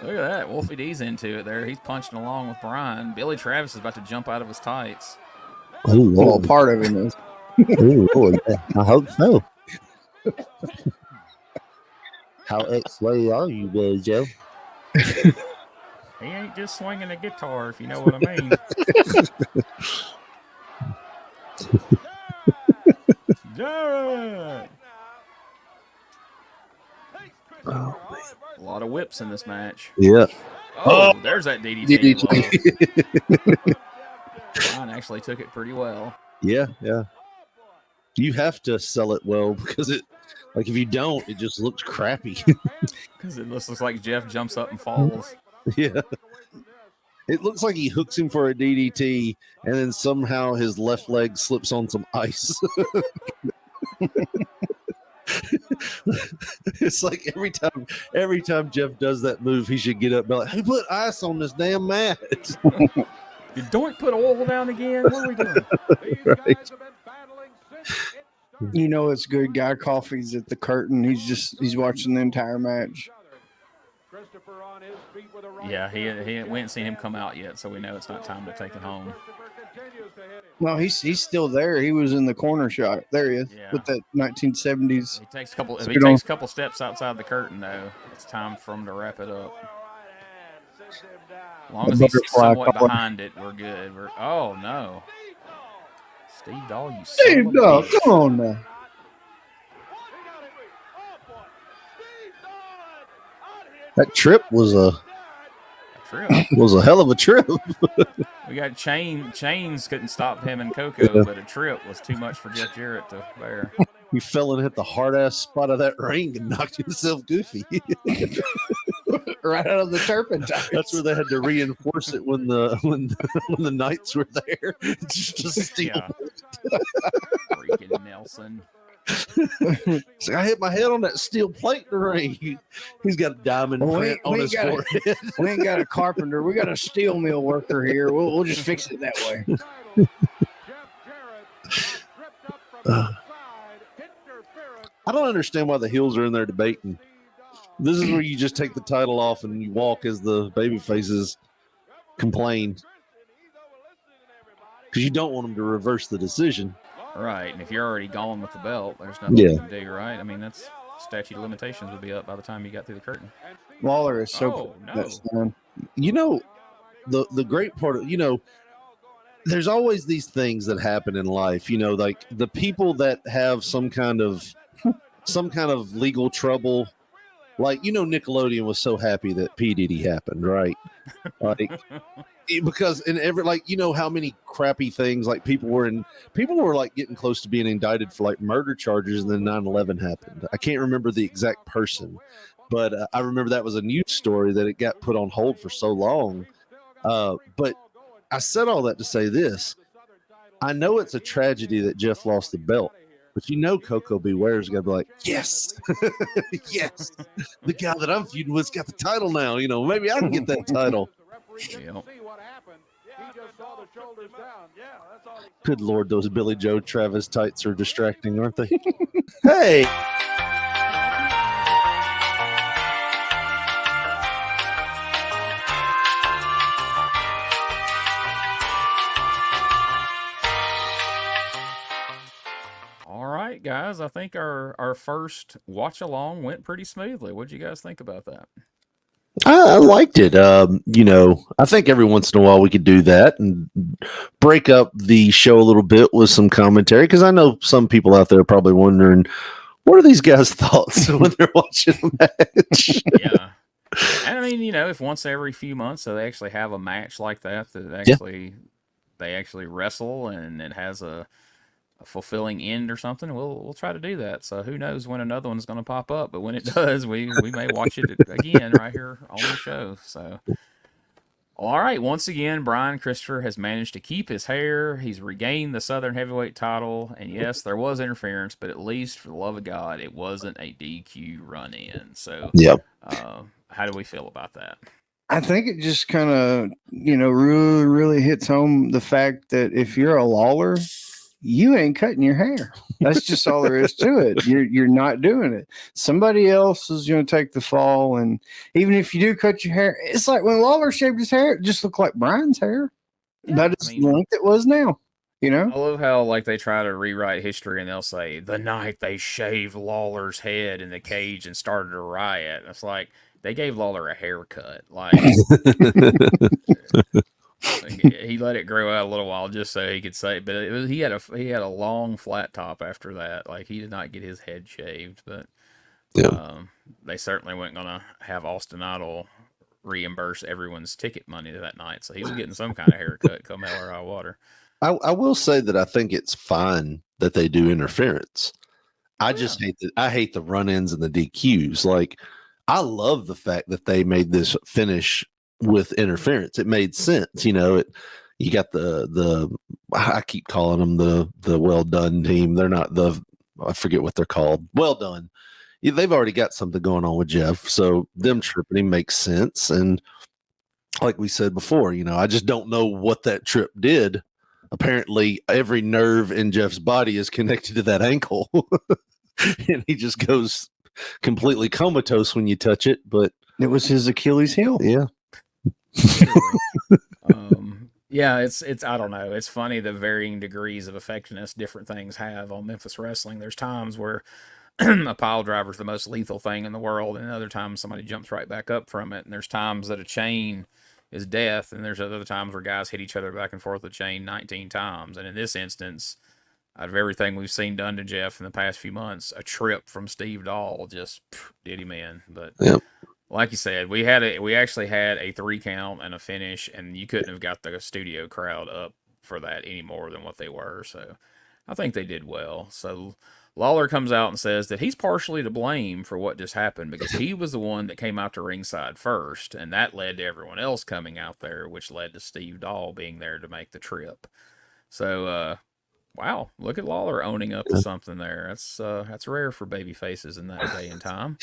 Look at that. Wolfie D's into it there. He's punching along with Brian. Billy Travis is about to jump out of his tights. Oh, well, part of him is. Oh, yeah. I hope so. How X-way are you, Billy Joe? He ain't just swinging a guitar, if you know what I mean. Jarrett! Oh, a lot of whips in this match. Yeah. Oh, there's that DDT. Brian actually took it pretty well. Yeah. You have to sell it well because if you don't, it just looks crappy. Because it looks like Jeff jumps up and falls. Yeah. It looks like he hooks him for a DDT and then somehow his left leg slips on some ice. It's like every time Jeff does that move, he should get up and be like, "Who put ice on this damn mat?" Did Doink put oil down again? What are we doing? Right. You know it's good. Guy Coffey's at the curtain. He's watching the entire match. Yeah, we ain't seen him come out yet, so we know it's not time to take it home. Well, he's still there. He was in the corner shot. There he is with that 1970s. He takes a couple steps outside the curtain, though. It's time for him to wrap it up. As long as he's somewhat behind it, we're good. Oh no, Steve Dahl, you Steve Dahl, come on now. That trip was a hell of a trip. We got chains couldn't stop him and Coco, but a trip was too much for Jeff Jarrett to bear. He fell and hit the hard ass spot of that ring and knocked himself goofy. Right out of the turpentine. That's where they had to reinforce it when the Knights were there. Just to steal. Yeah. Freaking Nelson. It's like, I hit my head on that steel plate in the ring. He's got a diamond print on his forehead. We ain't got a carpenter. We got a steel mill worker here. We'll just fix it that way. I don't understand why the heels are in there debating. This is where you just take the title off and you walk as the baby faces complain. Because you don't want them to reverse the decision. Right, and if you're already gone with the belt, there's nothing you can do, right? I mean, that's statute of limitations would be up by the time you got through the curtain. Lawler is so Oh, no. that's fun. You know, the great part of, there's always these things that happen in life, like the people that have some kind of legal trouble. Like, Nickelodeon was so happy that P. Diddy happened, right? Like, because in every, like, how many crappy things, like, people were like getting close to being indicted for like murder charges, and then 9/11 happened. I can't remember the exact person, but I remember that was a news story that it got put on hold for so long. But I said all that to say this. I know it's a tragedy that Jeff lost the belt, but Coco Beware is going to be like, yes, yes, the guy that I'm feuding with's got the title now. Maybe I can get that title. Yep. Good Lord, those Billy Joe Travis tights are distracting, aren't they? Hey. All right, guys. I think our first watch along went pretty smoothly. What did you guys think about that? I liked it. I think every once in a while we could do that and break up the show a little bit with some commentary, because I know some people out there are probably wondering, what are these guys' thoughts when they're watching a match? Yeah. And I mean, if once every few months so they actually have a match like that they actually wrestle and it has a fulfilling end or something, we'll try to do that. So who knows when another one's going to pop up, but when it does, we may watch it again right here on the show. So all right, once again, Brian Christopher has managed to keep his hair. He's regained the Southern Heavyweight title, and yes, there was interference, but at least for the love of God, it wasn't a DQ run-in. So yeah, how do we feel about that? I think it just kind of, really, really hits home the fact that if you're a Lawler, you ain't cutting your hair. That's just all there is to it. You're not doing it. Somebody else is going to take the fall. And even if you do cut your hair, it's like when Lawler shaved his hair, it just looked like Brian's hair. Yeah, the length it was now. I love how they try to rewrite history and they'll say the night they shaved Lawler's head in the cage and started a riot. It's like they gave Lawler a haircut. He let it grow out a little while just so he could say it, but he had a long flat top after that. Like, he did not get his head shaved, but they certainly weren't going to have Austin Idol reimburse everyone's ticket money that night. So he was getting some kind of haircut come hell or high water. I will say that I think it's fine that they do interference. I just hate the run-ins and the DQs. Like, I love the fact that they made this finish with interference. It made sense. You got the I keep calling them the well done team. They're not I forget what they're called. Well done. They've already got something going on with Jeff, so them tripping him makes sense. And like we said before, I just don't know what that trip did. Apparently every nerve in Jeff's body is connected to that ankle. And he just goes completely comatose when you touch it. But it was his Achilles heel. Yeah. Yeah, it's I don't know. It's funny the varying degrees of effectiveness different things have on Memphis wrestling. There's times where a pile driver is the most lethal thing in the world, and other times somebody jumps right back up from it. And there's times that a chain is death, and there's other times where guys hit each other back and forth with a chain 19 times. And in this instance, out of everything we've seen done to Jeff in the past few months, a trip from Steve Dahl just did him in. But like you said, we actually had a 3 count and a finish, and you couldn't have got the studio crowd up for that any more than what they were. So I think they did well. So Lawler comes out and says that he's partially to blame for what just happened because he was the one that came out to ringside first, and that led to everyone else coming out there, which led to Steve Dahl being there to make the trip. So, wow, look at Lawler owning up to something there. That's rare for baby faces in that day and time.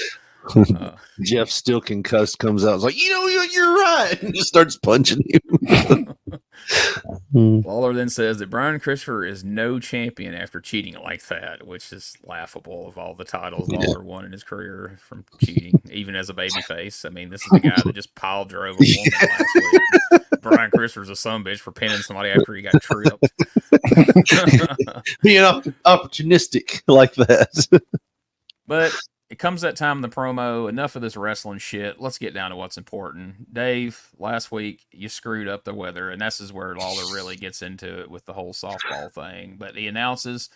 Jeff still concussed comes out. It's like, you're right, and just starts punching him. Lawler then says that Brian Christopher is no champion after cheating like that, which is laughable. Of all the titles Lawler won in his career from cheating, even as a babyface. I mean, this is the guy that just pile drove a woman last week. Brian Christopher's a sumbitch for pinning somebody after he got tripped. Being opportunistic like that. But it comes that time in the promo. Enough of this wrestling shit. Let's get down to what's important. Dave, last week you screwed up the weather, and this is where Lawler really gets into it with the whole softball thing. But he announces,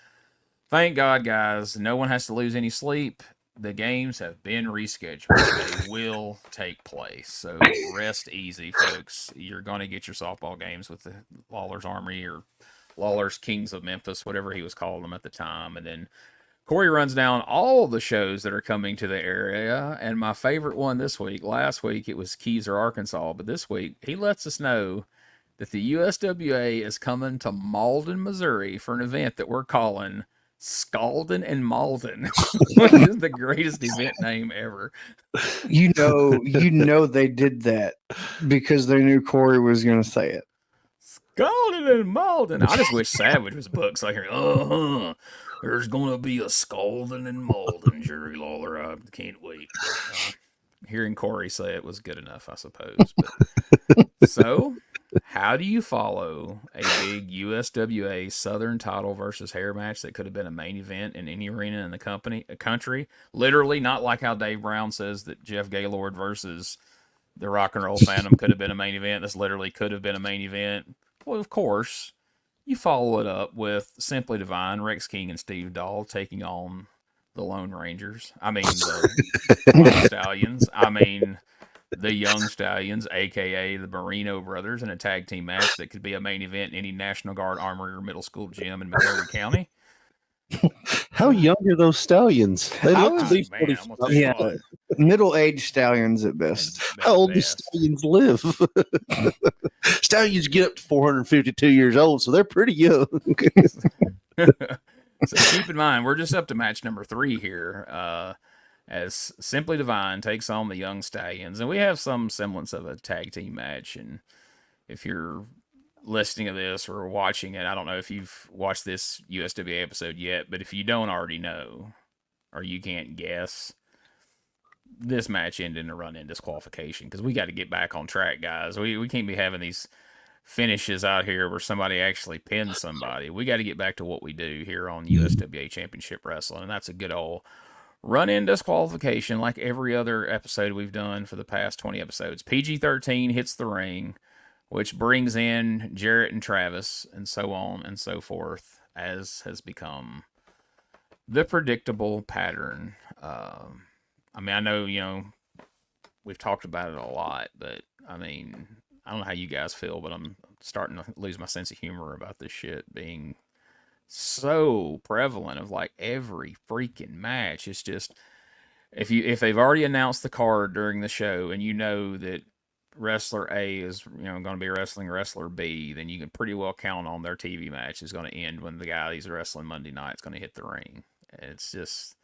thank God, guys, no one has to lose any sleep. The games have been rescheduled. They will take place. So rest easy, folks. You're going to get your softball games with the Lawler's Army or Lawler's Kings of Memphis, whatever he was calling them at the time. And then Corey runs down all the shows that are coming to the area. And my favorite one this week, last week, it was Keyser, Arkansas. But this week, he lets us know that the USWA is coming to Malden, Missouri for an event that we're calling Scaldin' and Malden. What is the greatest event name ever? You know they did that because they knew Corey was going to say it. Scaldin' and Malden. I just wish Savage was booked so I hear, there's going to be a Scaldin' and Malden, Jerry Lawler. I can't wait. Hearing Corey say it was good enough, I suppose. But, so, how do you follow a big USWA Southern title versus hair match that could have been a main event in any arena in the country? Literally, not like how Dave Brown says that Jeff Gaylord versus the Rock and Roll Phantom could have been a main event. This literally could have been a main event. Well, of course, you follow it up with Simply Divine, Rex King, and Steve Dahl taking on the Lone Rangers. I mean, the Stallions. I mean, the Young Stallions, a.k.a. the Marino brothers, in a tag team match that could be a main event in any National Guard Armory or middle school gym in Montgomery County. How young are those Stallions? They look to be 45. Middle-aged Stallions at best. How old do Stallions live? Stallions get up to 452 years old, so they're pretty young. So keep in mind, we're just up to match number 3 here. As Simply Divine takes on the Young Stallions. And we have some semblance of a tag team match. And if you're listening to this or watching it, I don't know if you've watched this USWA episode yet, but if you don't already know, or you can't guess, this match ended in a run-in disqualification, because we got to get back on track, guys. We can't be having these finishes out here where somebody actually pins somebody. We got to get back to what we do here on USWA Championship Wrestling, and that's a good old run-in disqualification like every other episode we've done for the past 20 episodes. PG-13 hits the ring, which brings in Jarrett and Travis, and so on and so forth, as has become the predictable pattern. I mean, I know, we've talked about it a lot, but, I mean, I don't know how you guys feel, but I'm starting to lose my sense of humor about this shit being so prevalent of like every freaking match. It's just, if they've already announced the card during the show and you know that wrestler A is going to be wrestling wrestler B, then you can pretty well count on their TV match is going to end when the guy he's wrestling Monday night is going to hit the ring. It's just,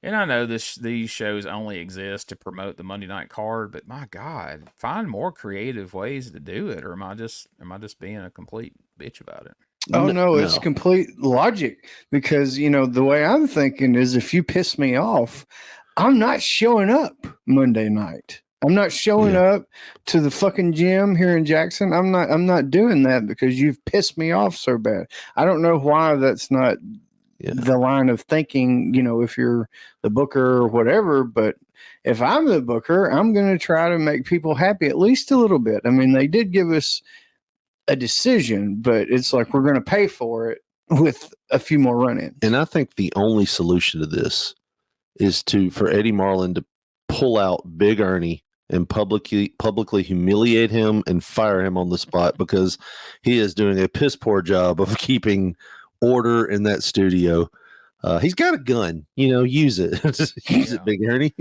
and I know these shows only exist to promote the Monday night card, but my God, find more creative ways to do it, or am I just being a complete bitch about it? Oh, no, it's complete logic, because, the way I'm thinking is, if you piss me off, I'm not showing up Monday night. I'm not showing up to the fucking gym here in Jackson. I'm not doing that because you've pissed me off so bad. I don't know why that's not the line of thinking, if you're the booker or whatever, but if I'm the booker, I'm going to try to make people happy at least a little bit. I mean, they did give us a decision, but it's like we're going to pay for it with a few more run-ins. And I think the only solution to this is for Eddie Marlin to pull out Big Ernie and publicly humiliate him and fire him on the spot, because he is doing a piss poor job of keeping order in that studio. He's got a gun, use it. Use it, Big Ernie.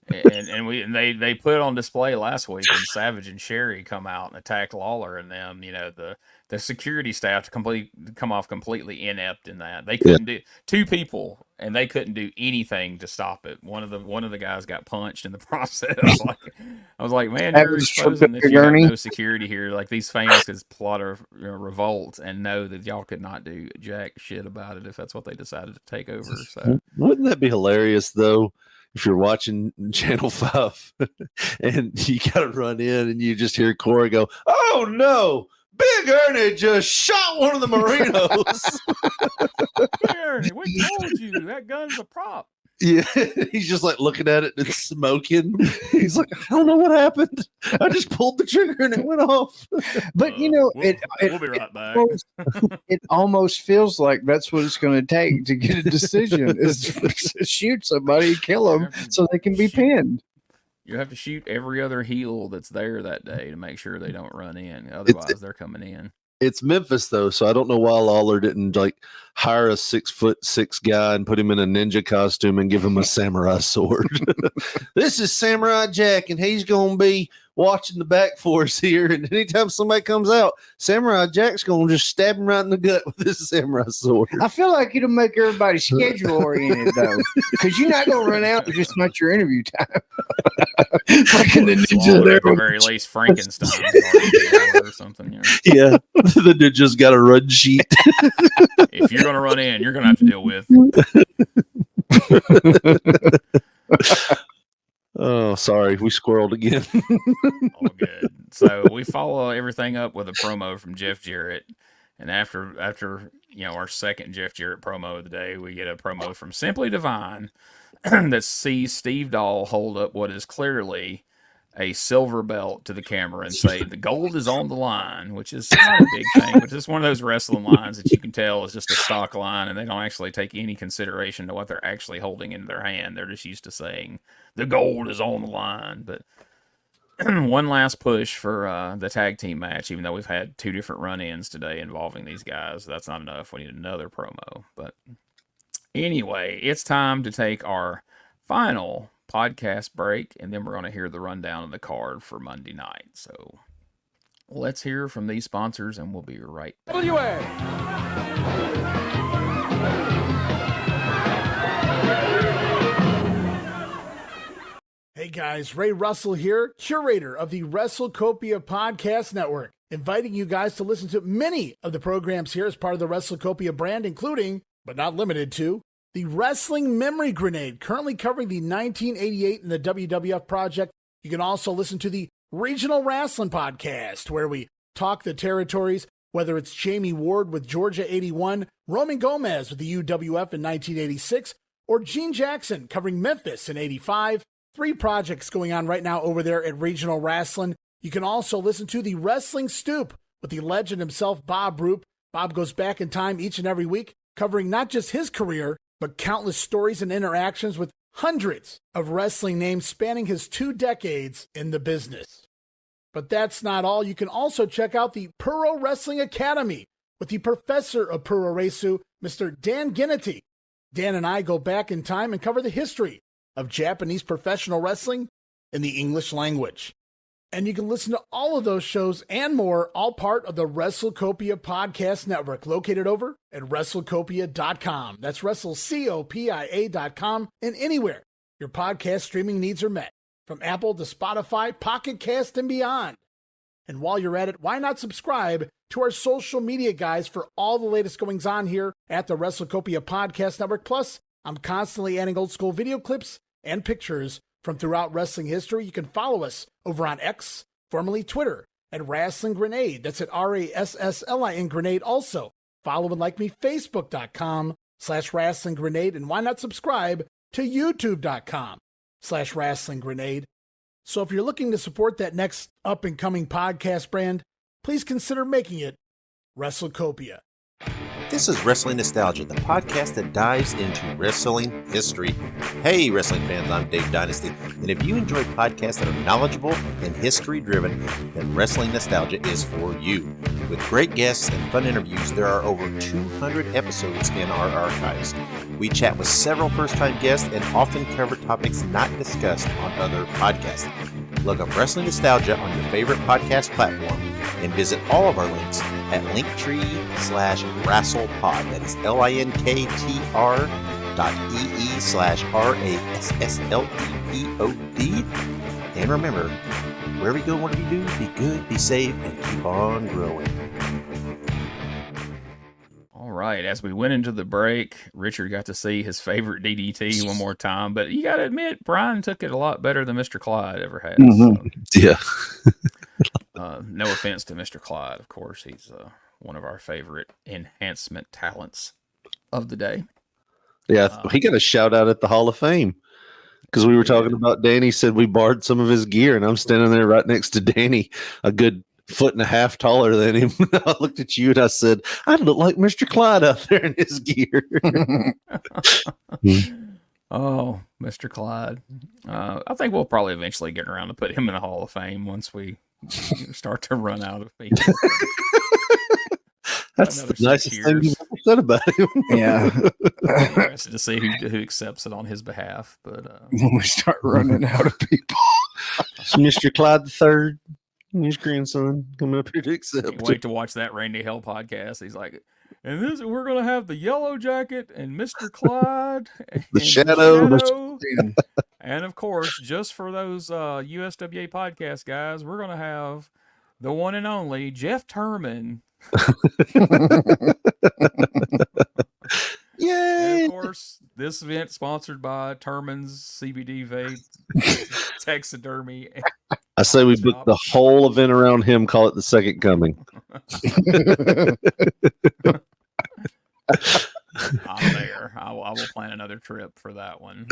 and they put it on display last week when Savage and Sherri come out and attack Lawler and them. The security staff come off completely inept in that. They couldn't do, 2 people, and they couldn't do anything to stop it. One of the guys got punched in the process. I was like, man, you're exposing that you have no security here. Like, these fans could plot a revolt and know that y'all could not do jack shit about it if that's what they decided to take over. So wouldn't that be hilarious though? If you're watching Channel 5 and you got to run in and you just hear Corey go, "Oh no, Big Ernie just shot one of the Marinos." Big Ernie, we told you that gun's a prop. Yeah, he's just like looking at it and smoking. He's like, I don't know what happened. I just pulled the trigger and it went off. But you know, we'll be right back. It almost feels like that's what it's going to take to get a decision: is to shoot somebody, kill them, so they can be pinned. You have to shoot every other heel that's there that day to make sure they don't run in. Otherwise, they're coming in. It's Memphis though, so I don't know why Lawler didn't like hire a 6'6" guy and put him in a ninja costume and give him a samurai sword. This is Samurai Jack, and he's gonna be watching the back for us here. And anytime somebody comes out, Samurai Jack's gonna just stab him right in the gut with this samurai sword. I feel like it'll make everybody schedule oriented though, because you're not gonna run out. It's just not your interview time. Fucking the ninja there, at the very least, Frankenstein or something. Yeah, the ninja's got a run sheet. If you're gonna run in, you're gonna have to deal with. Oh, sorry, we squirreled again. All good. So we follow everything up with a promo from Jeff Jarrett, and after our second Jeff Jarrett promo of the day, we get a promo from Simply Divine that sees Steve Dahl hold up what is clearly a silver belt to the camera and say, "The gold is on the line," which is not a big thing, but it's one of those wrestling lines that you can tell is just a stock line, and they don't actually take any consideration to what they're actually holding in their hand. They're just used to saying, "The gold is on the line." But one last push for the tag team match, even though we've had 2 different run-ins today involving these guys. That's not enough. We need another promo. But anyway, it's time to take our final podcast break, and then we're going to hear the rundown of the card for Monday night. So let's hear from these sponsors, and we'll be right back. USWA. Hey guys, Ray Russell here, curator of the WrestleCopia Podcast Network, inviting you guys to listen to many of the programs here as part of the WrestleCopia brand, including, but not limited to, the Wrestling Memory Grenade, currently covering the 1988 and the WWF project. You can also listen to the Regional Wrestling Podcast, where we talk the territories, whether it's Jamie Ward with Georgia 81, Roman Gomez with the UWF in 1986, or Gene Jackson covering Memphis in 85. 3 projects going on right now over there at Regional Wrestling. You can also listen to the Wrestling Stoop with the legend himself, Bob Roop. Bob goes back in time each and every week, covering not just his career, but countless stories and interactions with hundreds of wrestling names spanning his 2 decades in the business. But that's not all. You can also check out the Puro Wrestling Academy with the professor of Puro Resu, Mr. Dan Ginnity. Dan and I go back in time and cover the history of Japanese professional wrestling in the English language. And you can listen to all of those shows and more, all part of the WrestleCopia Podcast Network, located over at WrestleCopia.com. That's WrestleCopia.com, and anywhere your podcast streaming needs are met, from Apple to Spotify, Pocket Cast, and beyond. And while you're at it, why not subscribe to our social media guys for all the latest goings on here at the WrestleCopia Podcast Network. Plus, I'm constantly adding old school video clips and pictures from throughout wrestling history. You can follow us over on X, formerly Twitter, at Wrestling Grenade. That's at RASSLIN Grenade. Also, follow and like me, Facebook.com/Wrestling Grenade. And why not subscribe to YouTube.com/Wrestling Grenade. So if you're looking to support that next up and coming podcast brand, please consider making it WrestleCopia. This is Wrestling Nostalgia, the podcast that dives into wrestling history. Hey, wrestling fans, I'm Dave Dynasty, and if you enjoy podcasts that are knowledgeable and history-driven, then Wrestling Nostalgia is for you. With great guests and fun interviews, there are over 200 episodes in our archives. We chat with several first-time guests and often cover topics not discussed on other podcasts. Look up Wrestling Nostalgia on your favorite podcast platform and visit all of our links at linktree/WrestlePod. That is linktr.ee/RASSLEPOD. And remember, wherever you go, whatever you do, be good, be safe, and keep on growing. All right, as we went into the break, Richard got to see his favorite DDT one more time, but you got to admit, Brian took it a lot better than Mr. Clyde ever has. Mm-hmm. So. Yeah. No offense to Mr. Clyde, of course. He's one of our favorite enhancement talents of the day. Yeah, he got a shout out at the Hall of Fame because we were talking about Danny said we borrowed some of his gear, and I'm standing there right next to Danny, a good 1.5 feet taller than him. I looked at you and I said, I look like Mr. Clyde out there in his gear. Oh, Mr. Clyde. I think we'll probably eventually get around to put him in the Hall of Fame once we start to run out of people. That's the nicest thing you've ever said about him. Yeah. I'm interested to see who accepts it on his behalf. But when we start running out of people. Mr. Clyde III, his grandson, coming up here to accept. Can't wait to watch that Randy Hell podcast. He's like, and we're going to have the Yellow Jacket and Mr. Clyde. The Shadow. And of course, just for those USWA podcast guys, we're going to have the one and only Jeff Turman. Yay! And of course, this event sponsored by Turman's CBD vape, taxidermy. I say we book the whole event around him. Call it the Second Coming. I'm there. I will plan another trip for that one.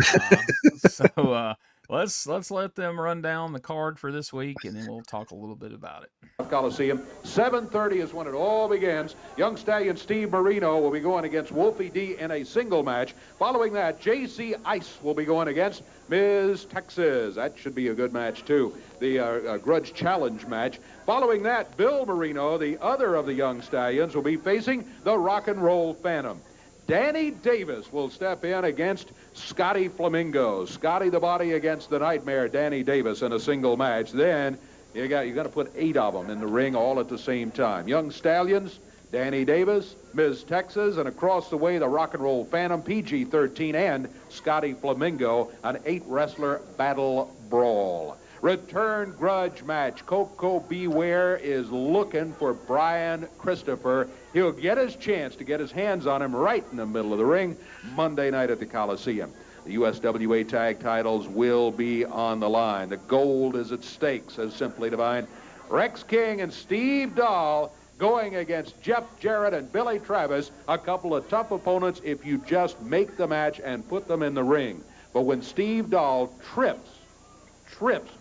Let's let them run down the card for this week, and then we'll talk a little bit about it. Coliseum. 7:30 is when it all begins. Young Stallion Steve Marino will be going against Wolfie D in a single match. Following that, JC Ice will be going against Ms. Texas. That should be a good match, too. The Grudge Challenge match. Following that, Bill Marino, the other of the Young Stallions, will be facing the Rock and Roll Phantom. Danny Davis will step in against Scotty Flamingo. Scotty the Body against the Nightmare, Danny Davis, in a single match. Then you got to put 8 of them in the ring all at the same time. Young Stallions, Danny Davis, Ms. Texas, and across the way, the Rock and Roll Phantom, PG-13, and Scotty Flamingo, an 8-wrestler battle brawl. Return grudge match. Coco Beware is looking for Brian Christopher. He'll get his chance to get his hands on him right in the middle of the ring Monday night at the Coliseum. The USWA tag titles will be on the line. The gold is at stake, says Simply Divine. Rex King and Steve Dahl going against Jeff Jarrett and Billy Travis, a couple of tough opponents if you just make the match and put them in the ring. But when Steve Dahl trips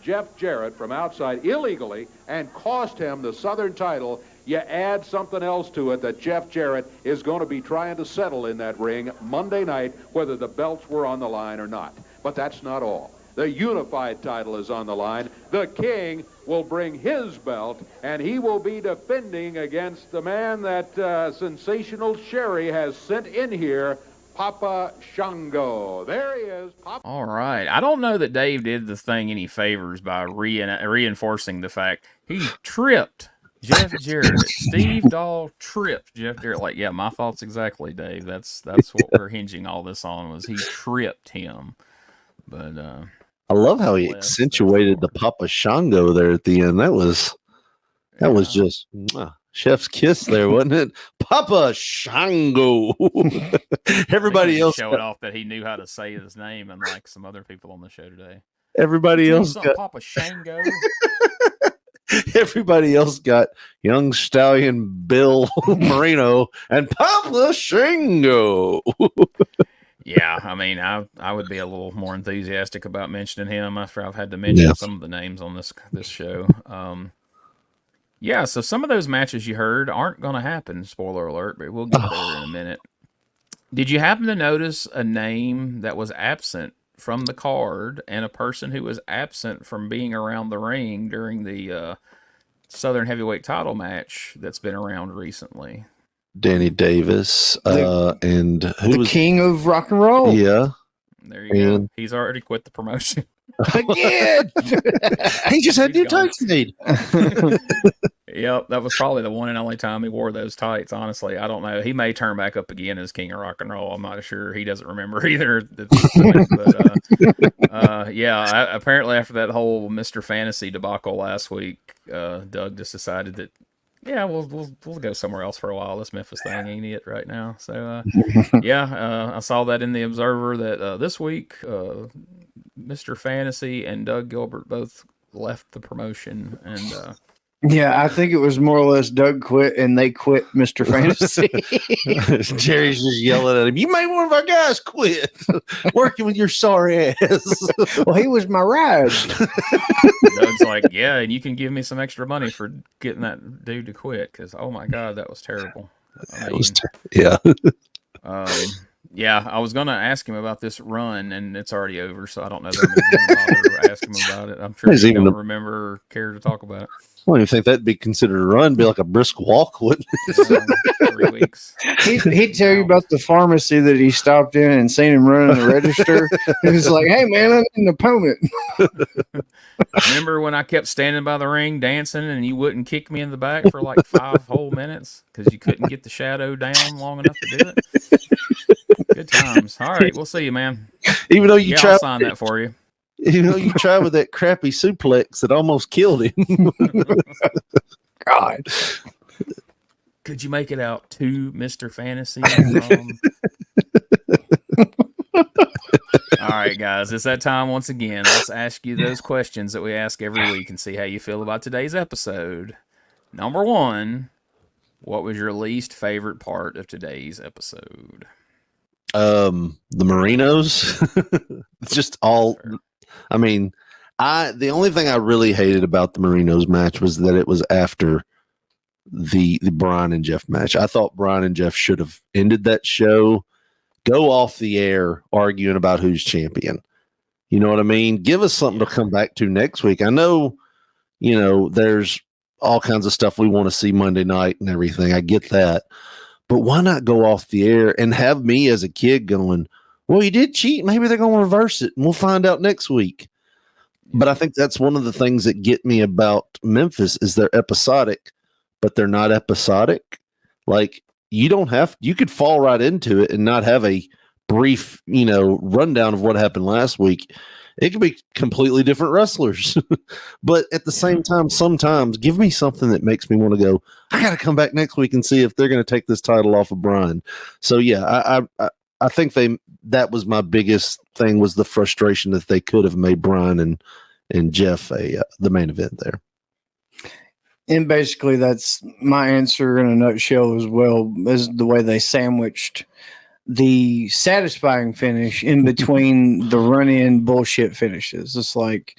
Jeff Jarrett from outside illegally and cost him the Southern title, you add something else to it that Jeff Jarrett is going to be trying to settle in that ring Monday night, whether the belts were on the line or not. But that's not all. The unified title is on the line. The King will bring his belt, and he will be defending against the man that Sensational Sherri has sent in here, Papa Shango. There he is. All right. I don't know that Dave did the thing any favors by reinforcing the fact he tripped Jeff Jarrett. Steve Dahl tripped Jeff Jarrett. Like, yeah, my thoughts exactly, Dave. That's what we're hinging all this on, was he tripped him. But I love how he accentuated the Papa Shango there at the end. That was just chef's kiss there, wasn't it? Papa Shango. Everybody else showing off that he knew how to say his name, unlike some other people on the show today. Everybody else got Papa Shango. Everybody else got Young Stallion Bill Marino and Papa Shango. Yeah, I mean, I would be a little more enthusiastic about mentioning him after I've had to mention some of the names on this show. Yeah, so some of those matches you heard aren't going to happen, spoiler alert, but we'll get there in a minute. Did you happen to notice a name that was absent from the card and a person who was absent from being around the ring during the Southern Heavyweight title match that's been around recently? Danny Davis and who was King of Rock and Roll? Yeah. There you go. He's already quit the promotion. Again! He just had new tights made. Yep, that was probably the one and only time he wore those tights, honestly. I don't know. He may turn back up again as King of Rock and Roll. I'm not sure. He doesn't remember either at this point. But, apparently after that whole Mr. Fantasy debacle last week, Doug just decided that, yeah, we'll go somewhere else for a while. This Memphis thing ain't it right now. So, I saw that in the Observer that this week, Mr. Fantasy and Doug Gilbert both left the promotion, and Yeah, I think it was more or less Doug quit and they quit Mr. Fantasy. Jerry's just yelling at him. You made one of our guys quit working with your sorry ass. Well, he was my ride. Doug's like, yeah, and you can give me some extra money for getting that dude to quit because, oh my God, that was terrible. I mean, yeah. Yeah, I was going to ask him about this run, and it's already over, so I don't know that I'm going to bother to ask him about it. I'm sure he don't remember or care to talk about it. I don't even think that'd be considered a run. Be like a brisk walk, wouldn't it? 3 weeks. He'd tell you about the pharmacy that he stopped in and seen him running the register. He was like, hey, man, I need an opponent. Remember when I kept standing by the ring dancing and you wouldn't kick me in the back for like 5 whole minutes because you couldn't get the shadow down long enough to do it? Good times. All right, we'll see you, man. Even though you I'll sign that for you. You know, you tried with that crappy suplex that almost killed him. God. Could you make it out to Mr. Fantasy? All right, guys, it's that time once again. Let's ask you those questions that we ask every week and see how you feel about today's episode. Number 1, what was your least favorite part of today's episode? The Marinos. Just all. I mean, the only thing I really hated about the Marinos match was that it was after the Brian and Jeff match. I thought Brian and Jeff should have ended that show, go off the air arguing about who's champion. You know what I mean? Give us something to come back to next week. I know, there's all kinds of stuff we want to see Monday night and everything. I get that. But why not go off the air and have me as a kid going, well, you did cheat. Maybe they're going to reverse it, and we'll find out next week. But I think that's one of the things that get me about Memphis is they're episodic, but they're not episodic. Like, you could fall right into it and not have a brief, rundown of what happened last week. It could be completely different wrestlers. But at the same time, sometimes give me something that makes me want to go, I got to come back next week and see if they're going to take this title off of Brian. So, yeah, I think that was my biggest thing, was the frustration that they could have made Brian and Jeff the main event there. And basically that's my answer in a nutshell as well, as the way they sandwiched the satisfying finish in between the run-in bullshit finishes. It's like,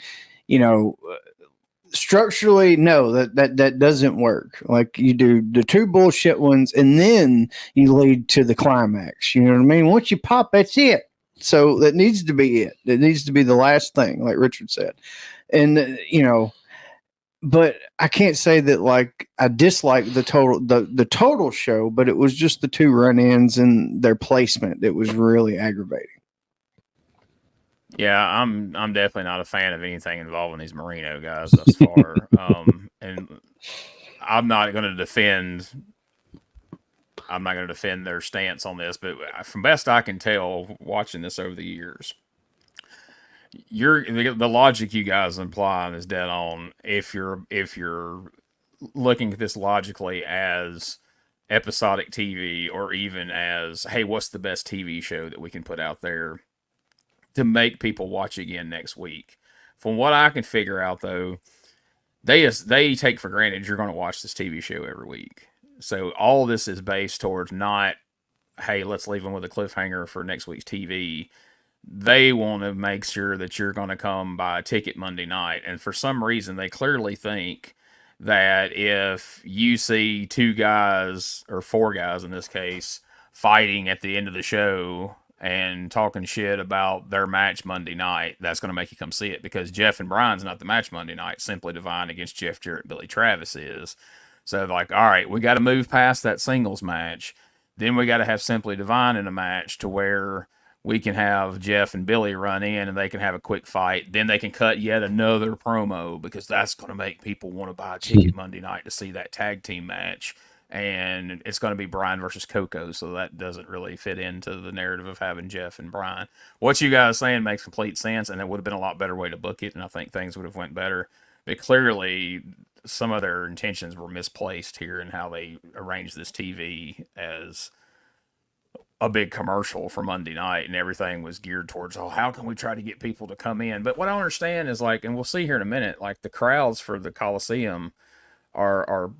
structurally, no, that doesn't work. Like, you do the 2 bullshit ones and then you lead to the climax. You know what I mean? Once you pop, that's it. So that needs to be it. It needs to be the last thing, like Richard said. And, but I can't say that like I dislike the total show, but it was just the 2 run-ins and their placement that was really aggravating. Yeah, I'm definitely not a fan of anything involving these Marino guys thus far. And I'm not going to defend their stance on this, but from best I can tell, watching this over the years, the logic you guys imply is dead on. If you're looking at this logically as episodic TV, or even as, hey, what's the best TV show that we can put out there to make people watch again next week? From what I can figure out, though, they take for granted you're going to watch this TV show every week. So all this is based towards not, hey, let's leave them with a cliffhanger for next week's TV. They want to make sure that you're going to come buy a ticket Monday night. And for some reason, they clearly think that if you see 2 guys, or 4 guys in this case, fighting at the end of the show and talking shit about their match Monday night, that's going to make you come see it, because Jeff and Brian's not the match Monday night. Simply Divine against Jeff Jarrett Billy Travis is. So, like, all right, we got to move past that singles match. Then we got to have Simply Divine in a match to where we can have Jeff and Billy run in and they can have a quick fight. Then they can cut yet another promo, because that's going to make people want to buy a ticket Monday night to see that tag team match. And it's going to be Brian versus Coco, so that doesn't really fit into the narrative of having Jeff and Brian. What you guys saying makes complete sense, and it would have been a lot better way to book it, and I think things would have went better. But clearly, some of their intentions were misplaced here in how they arranged this TV as a big commercial for Monday night, and everything was geared towards, how can we try to get people to come in? But what I understand is, like, and we'll see here in a minute, like, the crowds for the Coliseum are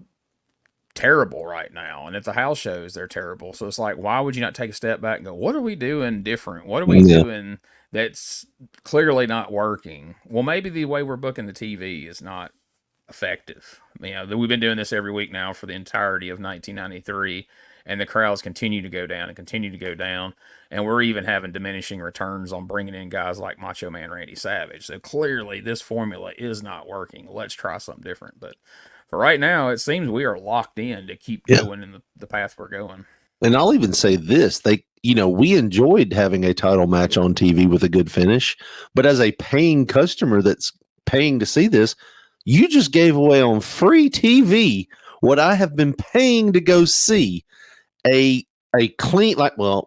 terrible right now, and at the house shows they're terrible. So it's like, why would you not take a step back and go, what are we doing different? What are we doing that's clearly not working? Well, maybe the way we're booking the TV is not effective. We've been doing this every week now for the entirety of 1993, and the crowds continue to go down and continue to go down, and we're even having diminishing returns on bringing in guys like Macho Man Randy Savage. So clearly this formula is not working. Let's try something different. But for right now, it seems we are locked in to keep going in the path we're going. And I'll even say this, we enjoyed having a title match on TV with a good finish, but as a paying customer that's paying to see this, you just gave away on free TV what I have been paying to go see, a clean,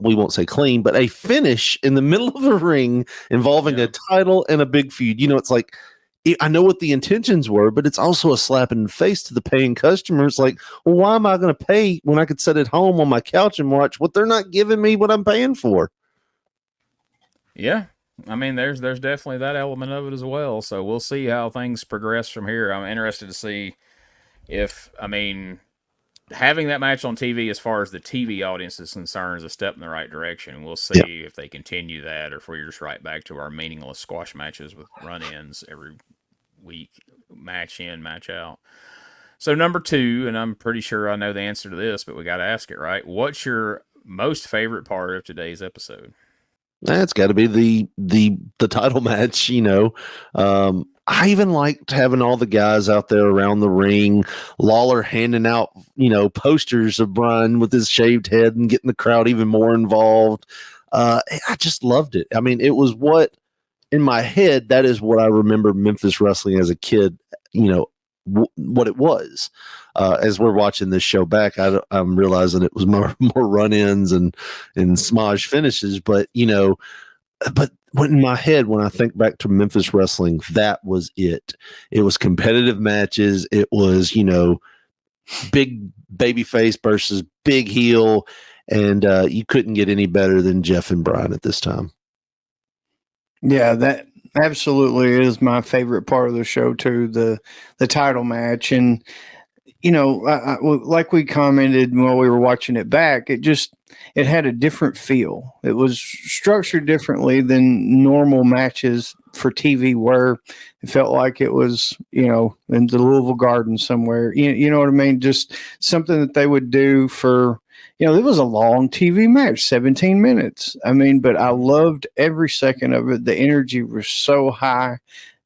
we won't say clean, but a finish in the middle of the ring involving a title and a big feud. It's like, I know what the intentions were, but it's also a slap in the face to the paying customers. Like, well, why am I going to pay when I could sit at home on my couch and watch what they're not giving me what I'm paying for? Yeah. There's definitely that element of it as well. So we'll see how things progress from here. I'm interested to see if, having that match on TV as far as the TV audience is concerned is a step in the right direction. We'll see if they continue that or if we're just right back to our meaningless squash matches with run-ins every week, match in, match out. So number 2, and I'm pretty sure I know the answer to this, but we got to ask it, right? What's your most favorite part of today's episode? That's got to be the title match. I even liked having all the guys out there around the ring, Lawler handing out, posters of Brian with his shaved head and getting the crowd even more involved. I just loved it. It was what, in my head, that is what I remember Memphis wrestling as a kid, what it was. As we're watching this show back, I'm realizing it was more run-ins and smudge finishes, but in my head, when I think back to Memphis wrestling, that was it. It was competitive matches. It was, big babyface versus big heel, and you couldn't get any better than Jeff and Brian at this time. Yeah, that absolutely is my favorite part of the show too, the title match. And like we commented while we were watching it back, it had a different feel. It was structured differently than normal matches for TV were. It felt like it was, in the Louisville Garden somewhere. You know what I mean? Just something that they would do for, it was a long TV match, 17 minutes. But I loved every second of it. The energy was so high.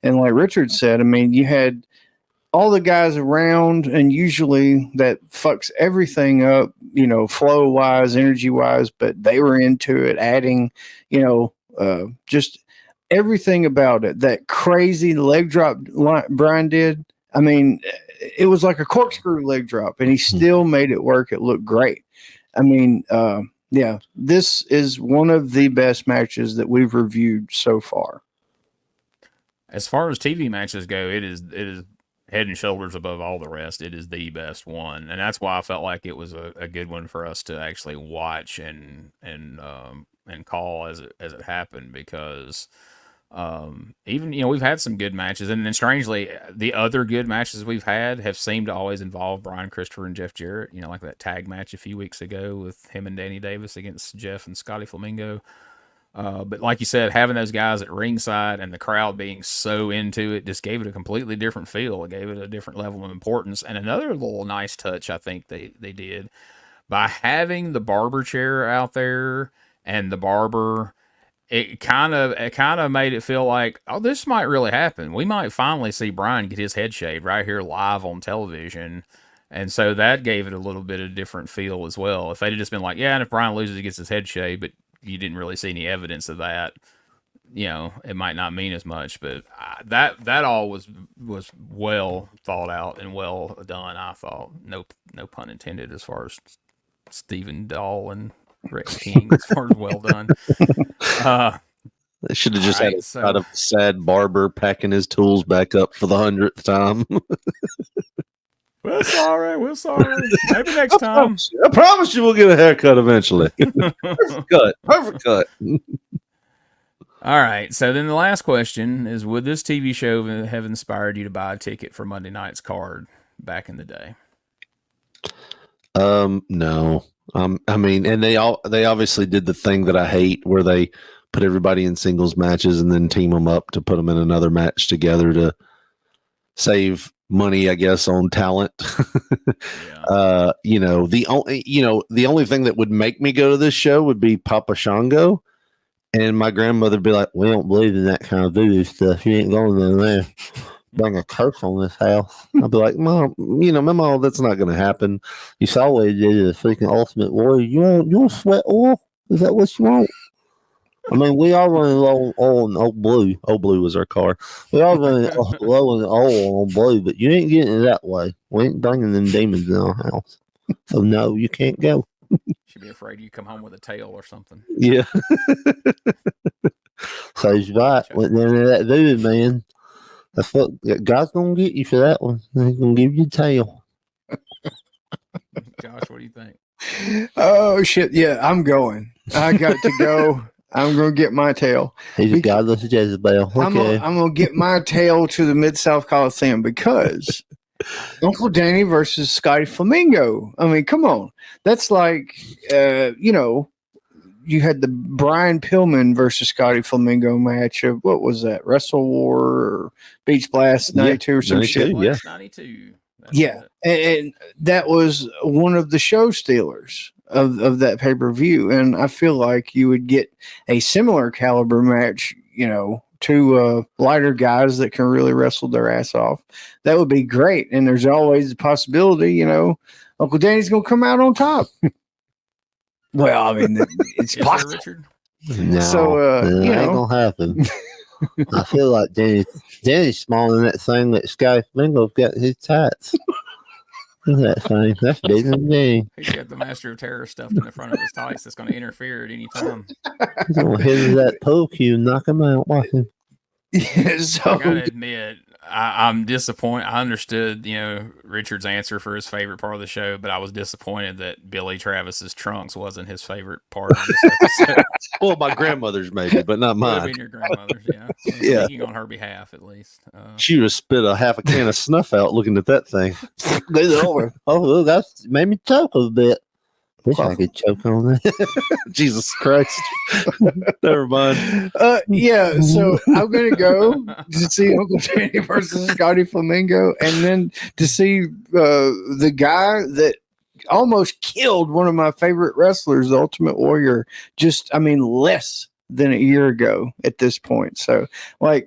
And like Richard said, you had all the guys around, and usually that fucks everything up, flow wise, energy wise, but they were into it, adding, just everything about it. That crazy leg drop Brian did. It was like a corkscrew leg drop, and he still made it work. It looked great. This is one of the best matches that we've reviewed so far. As far as TV matches go, it is head and shoulders above all the rest. It is the best one, and that's why I felt like it was a good one for us to actually watch and call as it happened, because even we've had some good matches, and then strangely the other good matches we've had have seemed to always involve Brian Christopher and Jeff Jarrett. Like that tag match a few weeks ago with him and Danny Davis against Jeff and Scotty Flamingo. But like you said, having those guys at ringside and the crowd being so into it just gave it a completely different feel. It gave it a different level of importance. And another little nice touch I think they did by having the barber chair out there and the barber, it kind of made it feel like, oh, this might really happen. We might finally see Brian get his head shaved right here live on television. And so that gave it a little bit of different feel as well. If they'd have just been like, yeah, and if Brian loses, he gets his head shaved, but you didn't really see any evidence of that, it might not mean as much. But that all was well thought out and well done, I thought. No pun intended as far as Stephen Dahl and Rick King, as far as well done. They should have just had a shot of sad barber packing his tools back up for the 100th time. We're sorry. Maybe next time. I promise you we'll get a haircut eventually. Perfect cut. All right. So then the last question is, would this TV show have inspired you to buy a ticket for Monday night's card? back in the day? No. I mean, and they obviously did the thing that I hate, where they put everybody in singles matches and then team them up to put them in another match together to save money, I guess, on talent. Yeah. The only thing that would make me go to this show would be Papa Shango, and my grandmother would be like, "We don't believe in that kind of voodoo stuff. You ain't going in there. Bring a curse on this house." I'd be like, "Mom, Mama, that's not going to happen. You saw what he did the freaking Ultimate Warrior. You want sweat oil? Is that what you want? I mean, we are running low on Old Blue. Old Blue was our car. We are running low on oil on Blue, but you ain't getting it that way. We ain't bringing them demons in our house. So, no, you can't go." She'd be afraid you come home with a tail or something. Yeah. So he's right. Went down to that voodoo, man. That's what God's going to get you for that one. He's going to give you a tail. Josh, what do you think? Oh, shit. Yeah, I'm going. I got to go. I'm going to get my tail. He's a godless Jezebel. Okay. I'm going to get my tail to the Mid-South Coliseum because Uncle Danny versus Scotty Flamingo. I mean, come on. That's like, you had the Brian Pillman versus Scotty Flamingo match of, what was that, Wrestle War or Beach Blast 92 or some 92, shit? Yeah. 92. Yeah. And that was one of the show stealers of that pay-per-view. And I feel like you would get a similar caliber match, two lighter guys that can really wrestle their ass off. That would be great. And there's always the possibility, Uncle Danny's going to come out on top. Well, I mean, it's possible. Richard? No, So, ain't going to happen. I feel like Danny's smaller than that thing that Scotty Flamingo's got in his tights. Look at that thing. That's bigger than me. He's got the Master of Terror stuffed in the front of his tights that's going to interfere at any time. He's going to hit that pool cue and knock him out. Watch him. Yeah, so I gotta admit, I'm disappointed. I understood, Richard's answer for his favorite part of the show, but I was disappointed that Billy Travis's trunks wasn't his favorite part of this episode. Well, my grandmother's maybe, but not Would have mine. been your grandmother's, yeah. Yeah. Speaking on her behalf, at least. She would have spit a half a can of snuff out looking at that thing. Oh, that's made me choke a bit. Wish I could choke on that. Jesus Christ. Never mind. Yeah, so I'm going to go to see Uncle Danny versus Scotty Flamingo, and then to see the guy that almost killed one of my favorite wrestlers, the Ultimate Warrior, less than a year ago at this point. So, I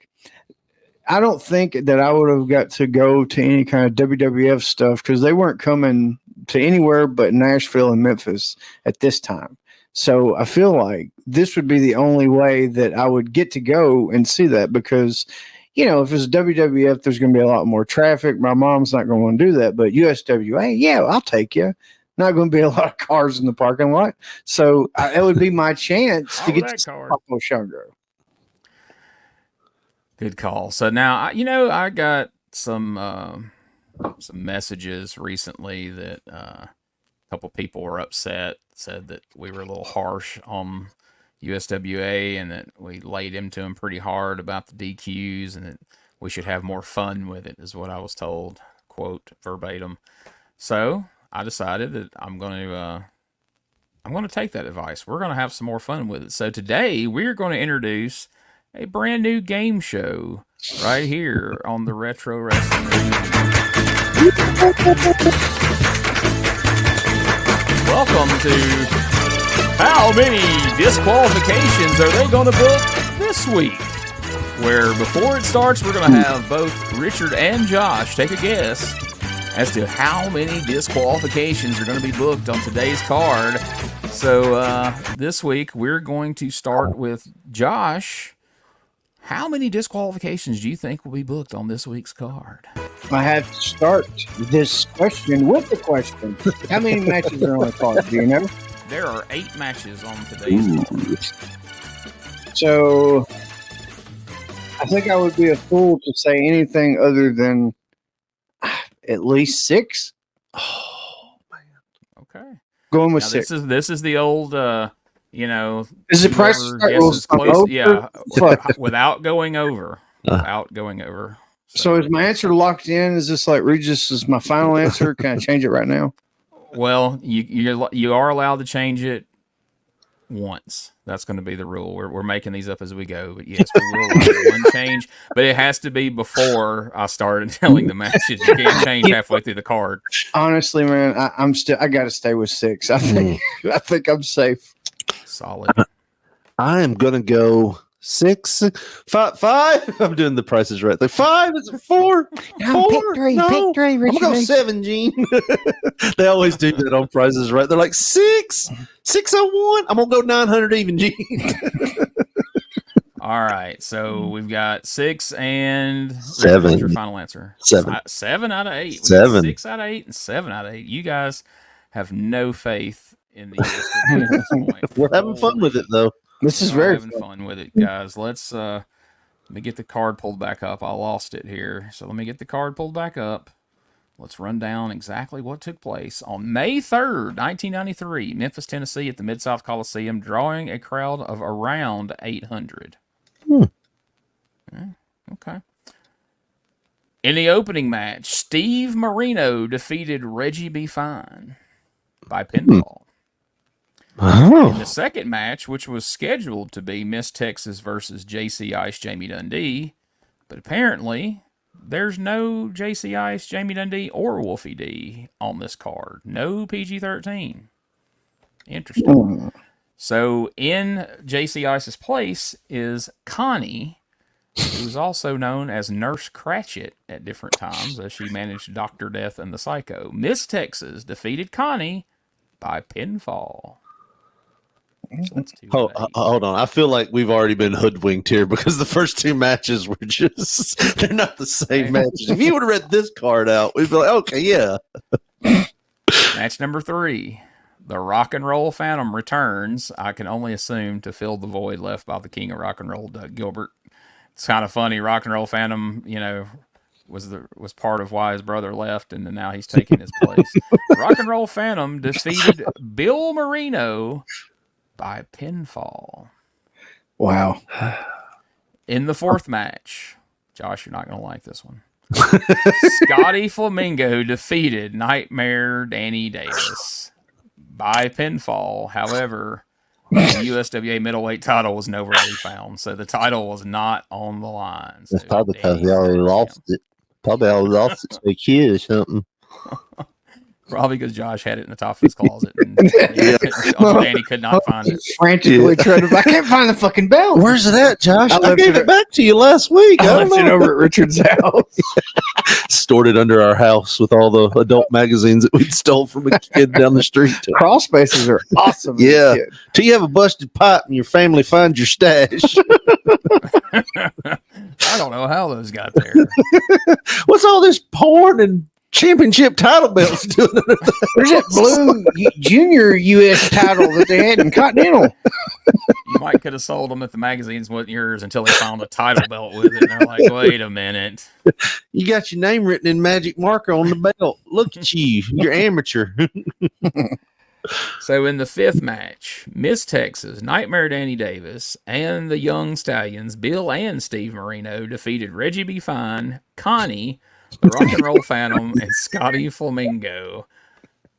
don't think that I would have got to go to any kind of WWF stuff because they weren't coming to anywhere but Nashville and Memphis at this time. So I feel like this would be the only way that I would get to go and see that because, if it's WWF, there's going to be a lot more traffic. My mom's not going to want to do that, but USWA, yeah, I'll take you. Not going to be a lot of cars in the parking lot. So it would be my chance to get to Papa Shango. Good call. So now, I got some messages recently that a couple people were upset, said that we were a little harsh on USWA and that we laid into them pretty hard about the DQs and that we should have more fun with it, is what I was told, quote verbatim. So I decided that I'm going to take that advice. We're going to have some more fun with it. So today we're going to introduce a brand new game show right here on the Retro Wrestling. Welcome to How Many Disqualifications Are They Going to Book This Week? Where before it starts, we're going to have both Richard and Josh take a guess as to how many disqualifications are going to be booked on today's card. So this week, we're going to start with Josh. How many disqualifications do you think will be booked on this week's card? I have to start this question with the question. How many matches are on the card? Do you know? There are 8 matches on today's card. So I think I would be a fool to say anything other than at least 6. Oh, man. Okay. Going with now, 6. This is the old, is it price close, yeah, without going over. Without going over. So is my answer locked in? Is this like Regis is my final answer? Can I change it right now? Well, you are allowed to change it once. That's going to be the rule. We're making these up as we go, but yes, we will allow one change. But it has to be before I started telling the matches. You can't change halfway through the card. Honestly, man, I got to stay with 6. I think I'm safe. Solid. I am gonna go 6, 5. I'm doing the prices right there. 5 is it 4? No, 4? pick 3. No. Pick 3. I'm gonna go 7, Gene. They always do that on prices right. They're like 601. I'm gonna go 900 even, Gene. All right, so we've got 6 and 7. What's your final answer? 7. 7 out of 8. We got 7. 6 out of 8 and 7 out of 8. You guys have no faith in the USWA at this point. We're having fun with it, though. This is very fun with it, guys. Let me get the card pulled back up. I lost it here, so let me get the card pulled back up. Let's run down exactly what took place on May 3rd, 1993, Memphis, Tennessee, at the Mid-South Coliseum, drawing a crowd of around 800. Okay. In the opening match, Steve Marino defeated Reggie B. Fine by pinfall. In the second match, which was scheduled to be Miss Texas versus JC Ice Jamie Dundee, but apparently there's no JC Ice Jamie Dundee or Wolfie D on this card. No PG-13. Interesting. So in JC Ice's place is Connie, who's also known as Nurse Cratchit at different times, as she managed Dr. Death and the Psycho. Miss Texas defeated Connie by pinfall. Hold on. I feel like we've already been hoodwinked here because the first 2 matches were just, they're not the same matches. If you would have read this card out, we'd be like, okay, yeah. Match number 3. The Rock and Roll Phantom returns, I can only assume, to fill the void left by the king of rock and roll, Doug Gilbert. It's kind of funny. Rock and Roll Phantom, was part of why his brother left, and now he's taking his place. Rock and Roll Phantom defeated Bill Marino by pinfall. Wow. In the fourth match, Josh, you're not going to like this one. Scotty Flamingo defeated Nightmare Danny Davis by pinfall. However, the USWA middleweight title was nowhere to be found, so the title was not on the line. So That's probably because they already lost it. Probably already lost it to a kid or something. Probably because Josh had it in the top of his closet and Danny could not find it. Frantically trying to. I can't find the fucking belt. Where's it at, Josh? I gave it back to you last week. I left it over at Richard's house. Stored it under our house with all the adult magazines that we stole from a kid down the street. Crawl spaces are awesome. Yeah. Till you have a busted pipe and your family finds your stash. I don't know how those got there. What's all this porn and championship title belts doing? There's that blue junior U.S. title that they had in Continental. You might could have sold them if the magazines wasn't yours until they found a title belt with it. And they're like, wait a minute. You got your name written in magic marker on the belt. Look at you. You're amateur. So in the fifth match, Miss Texas, Nightmare Danny Davis, and the Young Stallions, Bill and Steve Marino, defeated Reggie B. Fine, Connie, the Rock and Roll Phantom, and Scotty Flamingo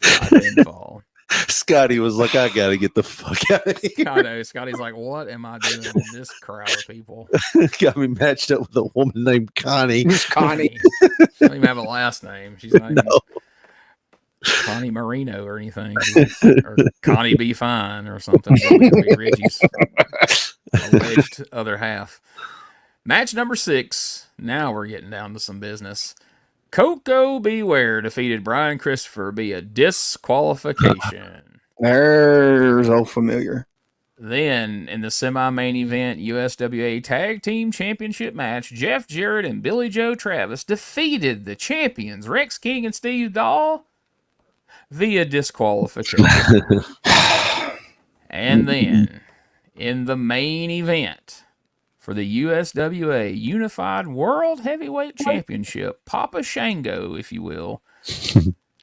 by pinfall. Scotty was like, I got to get the fuck out of here. I know. Scotty's like, what am I doing in this crowd of people? Got me matched up with a woman named Connie. Miss Connie. She doesn't even have a last name. She's not even Connie Marino or anything. Or Connie B. Fine or something. Be Reggie's alleged other half. Match number 6. Now we're getting down to some business. Coco Beware defeated Brian Christopher via disqualification. There's old familiar. Then, in the semi-main event USWA Tag Team Championship match, Jeff Jarrett and Billy Joe Travis defeated the champions Rex King and Steve Dahl via disqualification. And then, in the main event for the USWA Unified World Heavyweight Championship, Papa Shango, if you will,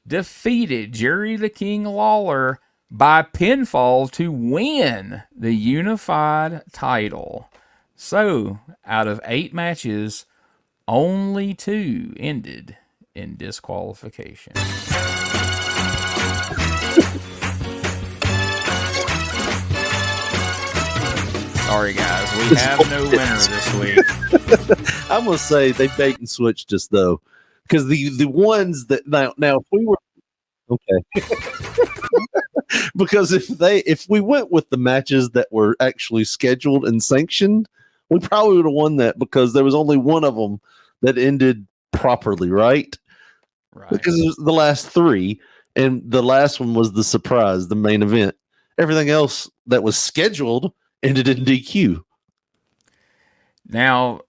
defeated Jerry the King Lawler by pinfall to win the unified title. So, out of 8 matches, only 2 ended in disqualification. Sorry, guys. We have no winner this week. I'm gonna say they bait and switched us though, because the ones that now if we were okay, because if we went with the matches that were actually scheduled and sanctioned, we probably would have won that because there was only one of them that ended properly, right? Right. Because it was the last 3, and the last one was the surprise, the main event. Everything else that was scheduled ended in DQ. Now,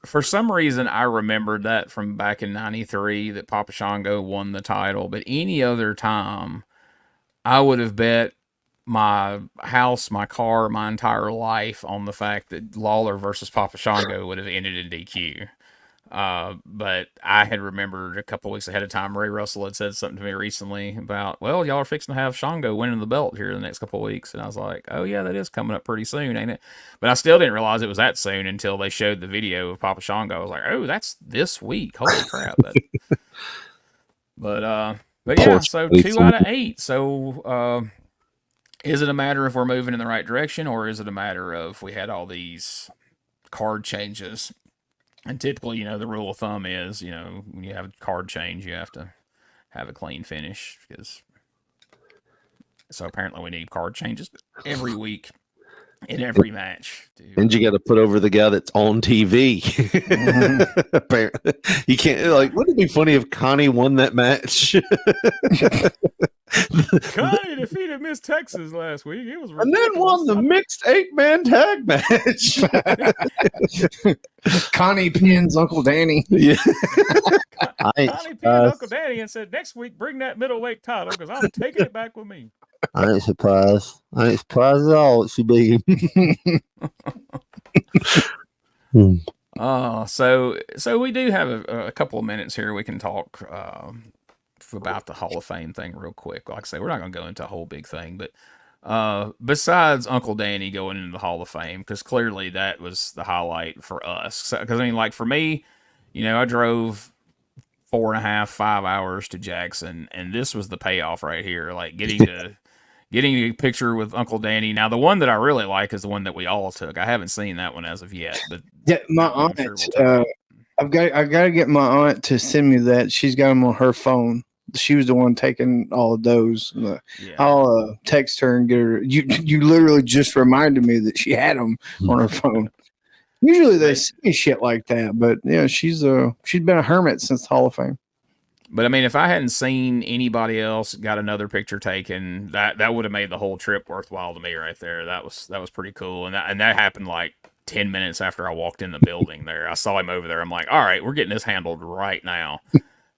for some reason, I remembered that from back in '93 that Papa Shango won the title, but any other time, I would have bet my house, my car, my entire life on the fact that Lawler versus Papa Shango would have ended in DQ. But I had remembered a couple weeks ahead of time, Ray Russell had said something to me recently about, well, y'all are fixing to have Shango winning the belt here in the next couple of weeks. And I was like, oh yeah, that is coming up pretty soon, ain't it? But I still didn't realize it was that soon until they showed the video of Papa Shango. I was like, oh, that's this week. Holy crap. But yeah, so 2 out of 8. So, is it a matter of we're moving in the right direction, or is it a matter of we had all these card changes? And typically, the rule of thumb is, when you have a card change, you have to have a clean finish. So apparently we need card changes every week in every match. And you got to put over the guy that's on TV. Apparently, you can't. Wouldn't it be funny if Connie won that match? Connie defeated Miss Texas last week. It was ridiculous. And then won the mixed 8-man tag match. Connie pins Uncle Danny. Yeah. Connie pinned Uncle Danny and said, next week, bring that middleweight title because I'm taking it back with me. I ain't surprised. I ain't surprised at all. It should be. So we do have a couple of minutes here. We can talk about the Hall of Fame thing real quick. Like I say, we're not going to go into a whole big thing, but besides Uncle Danny going into the Hall of Fame, because clearly that was the highlight for us. Because for me, I drove 4.5, 5 hours to Jackson, and this was the payoff right here. Like getting a picture with Uncle Danny. Now, the one that I really like is the one that we all took. I haven't seen that one as of yet, but yeah, my aunt. I've got to get my aunt to send me that. She's got them on her phone. She was the one taking all of those. I'll text her and get her. You literally just reminded me that she had them on her phone. Usually they see shit like that, but yeah, she's been a hermit since the Hall of Fame. But I mean, if I hadn't seen anybody else got another picture taken, that would have made the whole trip worthwhile to me right there. That was pretty cool, and that happened like 10 minutes after I walked in the building there. I saw him over there. I'm like, all right, we're getting this handled right now.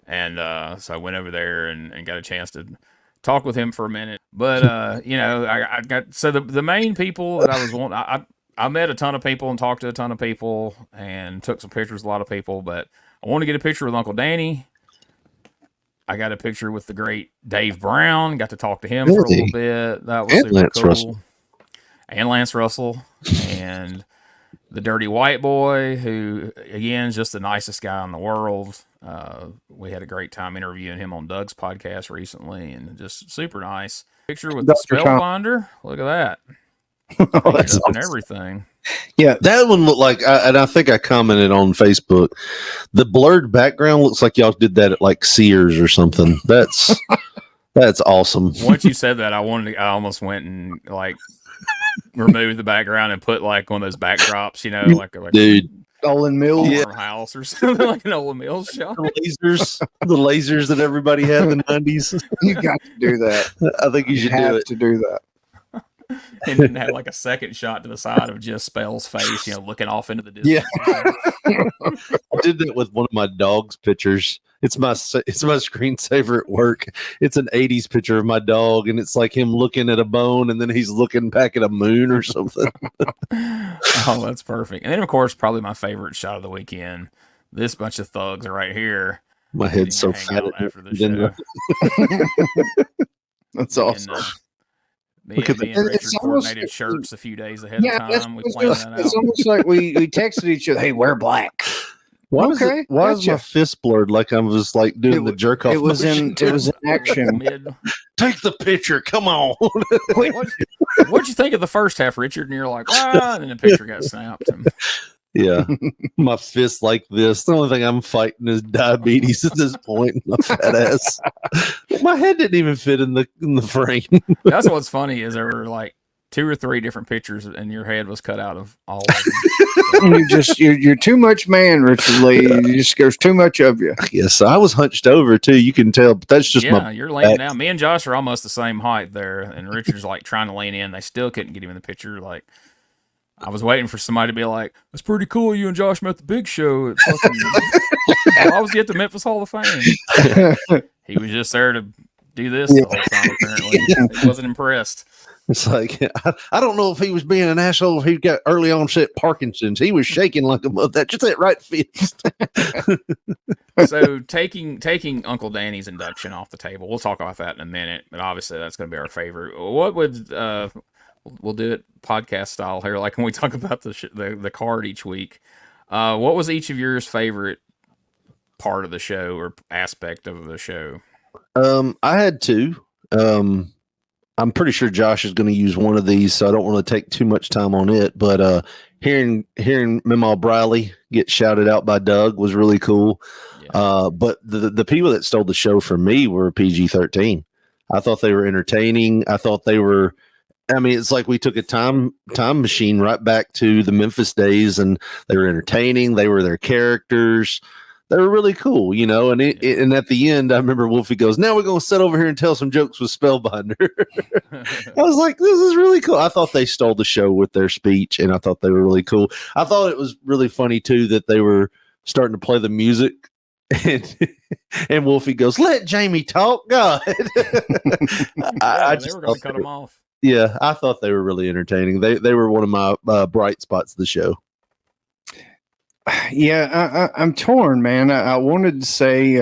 And so I went over there and got a chance to talk with him for a minute. But, I got, so the main people that I was wanting, I met a ton of people and talked to a ton of people and took some pictures with a lot of people, but I wanted to get a picture with Uncle Danny. I got a picture with the great Dave Brown, got to talk to him for a little bit. That was super Lance cool. Russell. And Lance Russell. And the Dirty White Boy, who, again, is just the nicest guy in the world. We had a great time interviewing him on Doug's podcast recently, and just super nice. Picture with the Spellbinder. Look at that. Oh, that's up awesome. And everything. Yeah, that one looked like, and I think I commented on Facebook, the blurred background looks like y'all did that at like Sears or something. That's awesome. Once you said that, I almost went and like removed the background and put like one of those backdrops, like dude. Olin Mills house or something, like an Olin Mills shop. The lasers that everybody had in the 90s. You got to do that. I think you should have do it. to do that. And then have like a second shot to the side of just Spell's face, looking off into the distance. Yeah. I did that with one of my dog's pictures. It's my screensaver at work. It's an 80s picture of my dog, and it's like him looking at a bone, and then he's looking back at a moon or something. Oh, that's perfect. And then, of course, probably my favorite shot of the weekend. This bunch of thugs are right here. My head's so fat after the show. That's awesome. Me and Richard coordinated shirts a few days ahead of time. We planned that out. It's almost like we texted each other, hey, wear black. Why Okay, why is my gotcha. fist blurred like I was like doing the jerk off? It was in action. Take the picture. Come on. What'd you think of the first half, Richard? And you're like, ah, and then the picture got snapped. Yeah, my fist like this. The only thing I'm fighting is diabetes at this point. My fat ass. My head didn't even fit in the frame. That's what's funny is there were like 2 or 3 different pictures, and your head was cut out of all of them. You're too much man, Richard Lee. There's too much of you. Yes, I was hunched over too. You can tell, but that's just my. You're laying down. Me and Josh are almost the same height there, and Richard's like trying to lean in. They still couldn't get him in the picture. Like, I was waiting for somebody to be like, "That's pretty cool. You and Josh met the big show at fucking." I was at the Memphis Hall of Fame. He was just there to do this the whole time. Apparently, he wasn't impressed. It's like I don't know if he was being an asshole. If he got early onset Parkinson's. He was shaking like a mother. That just that right fist. So taking Uncle Danny's induction off the table. We'll talk about that in a minute. But obviously, that's going to be our favorite. What would we'll do it podcast style here, like when we talk about the card each week. What was each of yours favorite part of the show or aspect of the show? I had 2. I'm pretty sure Josh is going to use one of these, so I don't want to take too much time on it. But hearing Meemaw Briley get shouted out by Doug was really cool. Yeah. But the people that stole the show for me were PG-13. I thought they were entertaining. I thought they were. I mean, it's like we took a time machine right back to the Memphis days, and they were entertaining. They were their characters. They were really cool, you know. And and at the end, I remember Wolfie goes, "Now we're going to sit over here and tell some jokes with Spellbinder." I was like, "This is really cool." I thought they stole the show with their speech, and I thought they were really cool. I thought it was really funny too that they were starting to play the music. And Wolfie goes, "Let Jamie talk." God, I just they were going to cut him off. Yeah, I thought they were really entertaining. They were one of my bright spots of the show. Yeah, I'm torn, man. I wanted to say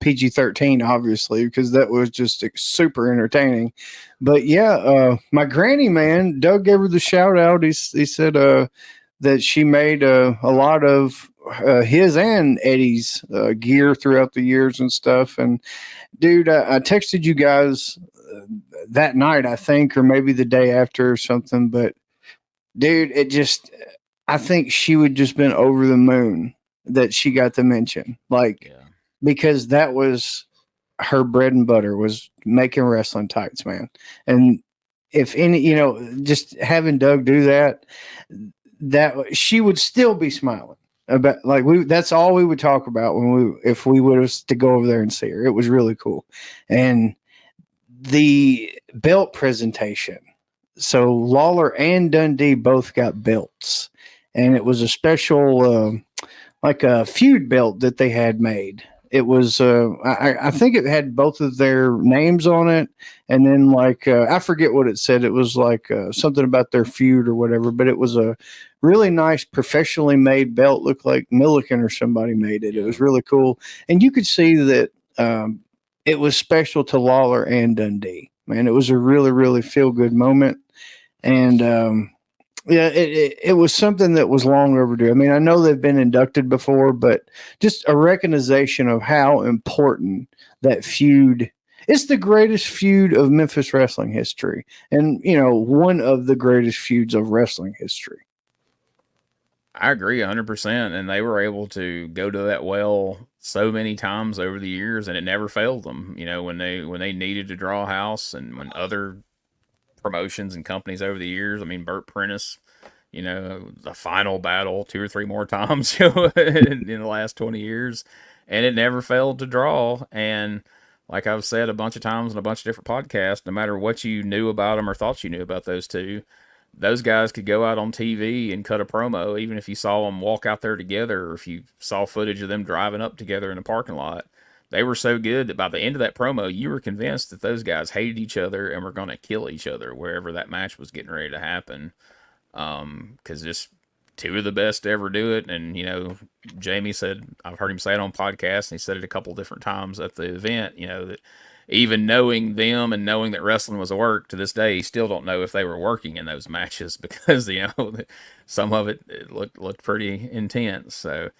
PG-13, obviously, because that was just super entertaining. But yeah, my granny, man, Doug gave her the shout out. He said that she made a lot of his and Eddie's gear throughout the years and stuff. And dude, I texted you guys that night, I think, or maybe the day after or something. But dude, I think she would just been over the moon that she got the mention, because that was her bread and butter, was making wrestling tights, man. And if any, just having Doug do that she would still be smiling about, that's all we would talk about if we would have to go over there and see her. It was really cool. And the belt presentation. So Lawler and Dundee both got belts. And it was a special, like a feud belt that they had made. It was, I think it had both of their names on it. And then I forget what it said. It was something about their feud or whatever, but it was a really nice professionally made belt. Looked like Milliken or somebody made it. It was really cool. And you could see that it was special to Lawler and Dundee, man. It was a really, really feel good moment. And, yeah, it was something that was long overdue. I mean, I know they've been inducted before, but just a recognition of how important that feud. It's the greatest feud of Memphis wrestling history, and one of the greatest feuds of wrestling history. I agree 100%, and they were able to go to that well so many times over the years, and it never failed them. When they needed to draw a house, and when other promotions and companies over the years. I mean, Burt Prentice, the final battle 2 or 3 more times in the last 20 years, and it never failed to draw. And like I've said a bunch of times in a bunch of different podcasts, no matter what you knew about them or thought you knew about those two, those guys could go out on TV and cut a promo, even if you saw them walk out there together, or if you saw footage of them driving up together in a parking lot. They were so good that by the end of that promo, you were convinced that those guys hated each other and were going to kill each other wherever that match was getting ready to happen. Because just 2 of the best to ever do it. And, Jamie said, I've heard him say it on podcasts, and he said it a couple different times at the event, that even knowing them and knowing that wrestling was a work, to this day, he still don't know if they were working in those matches because, some of it looked pretty intense. So,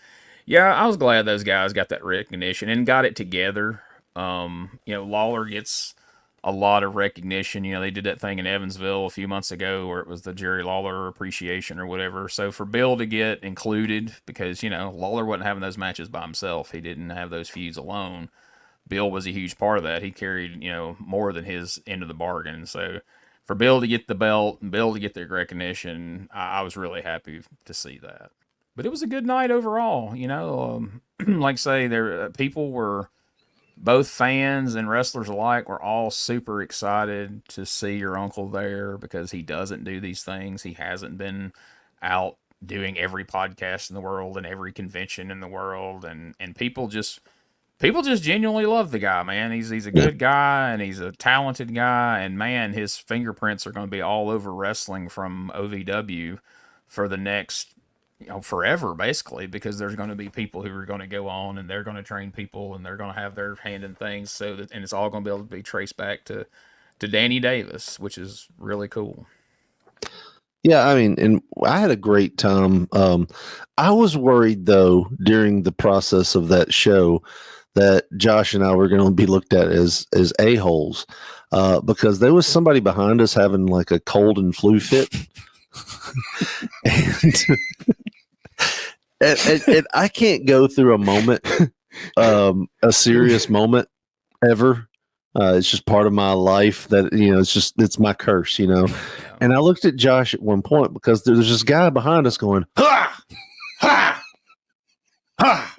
yeah, I was glad those guys got that recognition and got it together. Lawler gets a lot of recognition. They did that thing in Evansville a few months ago where it was the Jerry Lawler appreciation or whatever. So for Bill to get included, because, Lawler wasn't having those matches by himself. He didn't have those feuds alone. Bill was a huge part of that. He carried, more than his end of the bargain. So for Bill to get the belt and Bill to get the recognition, I was really happy to see that. But it was a good night overall. Like I say, people were, both fans and wrestlers alike were all super excited to see your uncle there because he doesn't do these things. He hasn't been out doing every podcast in the world and every convention in the world, and people just genuinely love the guy, man. He's a good guy and he's a talented guy, and man, his fingerprints are going to be all over wrestling from OVW for the next forever, basically, because there's going to be people who are going to go on and they're going to train people and they're going to have their hand in things, and it's all going to be able to be traced back to Danny Davis, which is really cool. Yeah, I mean, and I had a great time. I was worried though during the process of that show that Josh and I were going to be looked at as a-holes because there was somebody behind us having like a cold and flu fit. and I can't go through a moment, a serious moment ever. It's just part of my life that, it's my curse, And I looked at Josh at one point because there's this guy behind us going, ha, ha, ha,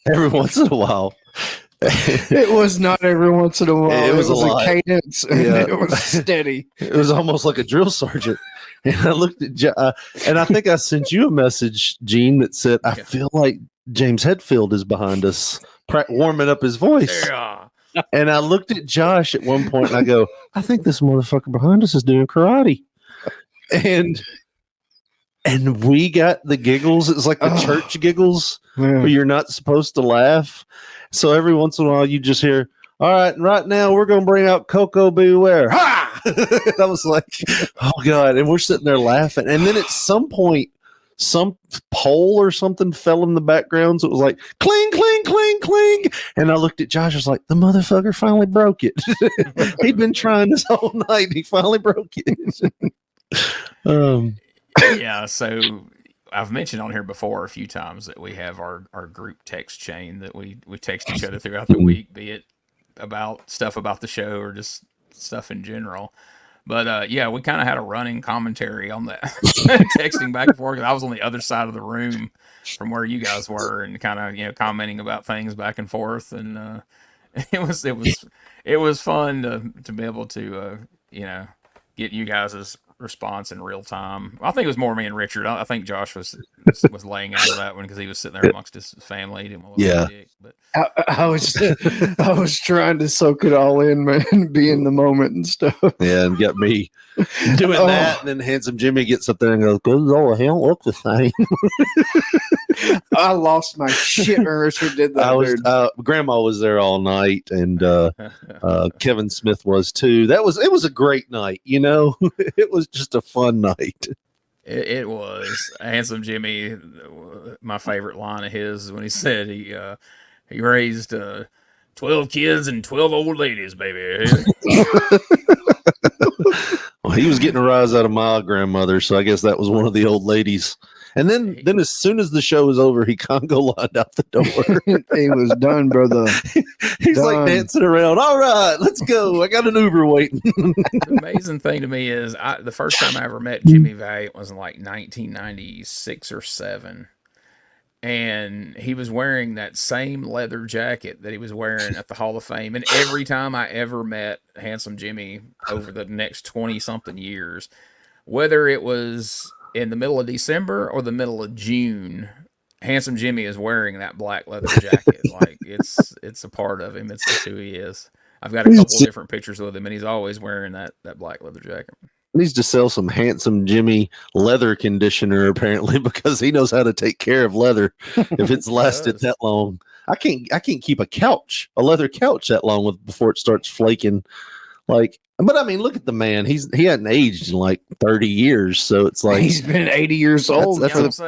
every once in a while. It was not every once in a while. It was a cadence. And it was steady. It was almost like a drill sergeant. And I looked at, and I think I sent you a message, Gene, that said, I feel like James Hetfield is behind us, warming up his voice. Yeah. And I looked at Josh at one point and I go, I think this motherfucker behind us is doing karate. And we got the giggles. It's like the church giggles where you're not supposed to laugh. So every once in a while you just hear, all right, right now we're going to bring out Coco Beware. Ha! I was like, oh God. And we're sitting there laughing. And then at some point, some pole or something fell in the background. So it was like, cling, cling, cling, cling. And I looked at Josh. I was like, the motherfucker finally broke it. He'd been trying this whole night. He finally broke it. Yeah. So I've mentioned on here before a few times that we have our group text chain that we text each other throughout the week, be it about stuff about the show or just stuff in general. But yeah, we kind of had a running commentary on that, texting back and forth. I was on the other side of the room from where you guys were, and kind of commenting about things back and forth. And it was fun to be able to get you guys' response in real time. I think it was more me and Richard. I think Josh was laying out of that one because he was sitting there amongst his family. He didn't want to look dick, but I was trying to soak it all in, man, be in the moment and stuff. Yeah, and get me doing that, and then Handsome Jimmy gets up there and goes, "Good Lord, he don't look the same." I lost my shit when Richard did that. Grandma was there all night, and Kevin Smith was too. It was a great night. It was just a fun night. It was. Handsome Jimmy, my favorite line of his is when he said he raised 12 kids and 12 old ladies, baby. Well, he was getting a rise out of my grandmother, so I guess that was one of the old ladies. And then as soon as the show was over, he Congo lined out the door. He was done, brother. He's like dancing around. All right, let's go. I got an Uber waiting. The amazing thing to me is the first time I ever met Jimmy Valiant was in like 1996 or 7. And he was wearing that same leather jacket that he was wearing at the Hall of Fame. And every time I ever met Handsome Jimmy over the next 20-something years, whether it was in the middle of December or the middle of June, Handsome Jimmy is wearing that black leather jacket. Like it's a part of him. It's just who he is. I've got a couple of different pictures with him, and he's always wearing that black leather jacket. Needs to sell some Handsome Jimmy leather conditioner, apparently, because he knows how to take care of leather if it's lasted that long. I can't keep a leather couch that long before it starts flaking. Like, but I mean, look at the man. He hadn't aged in like 30 years, so it's like he's been 80 years old. I don't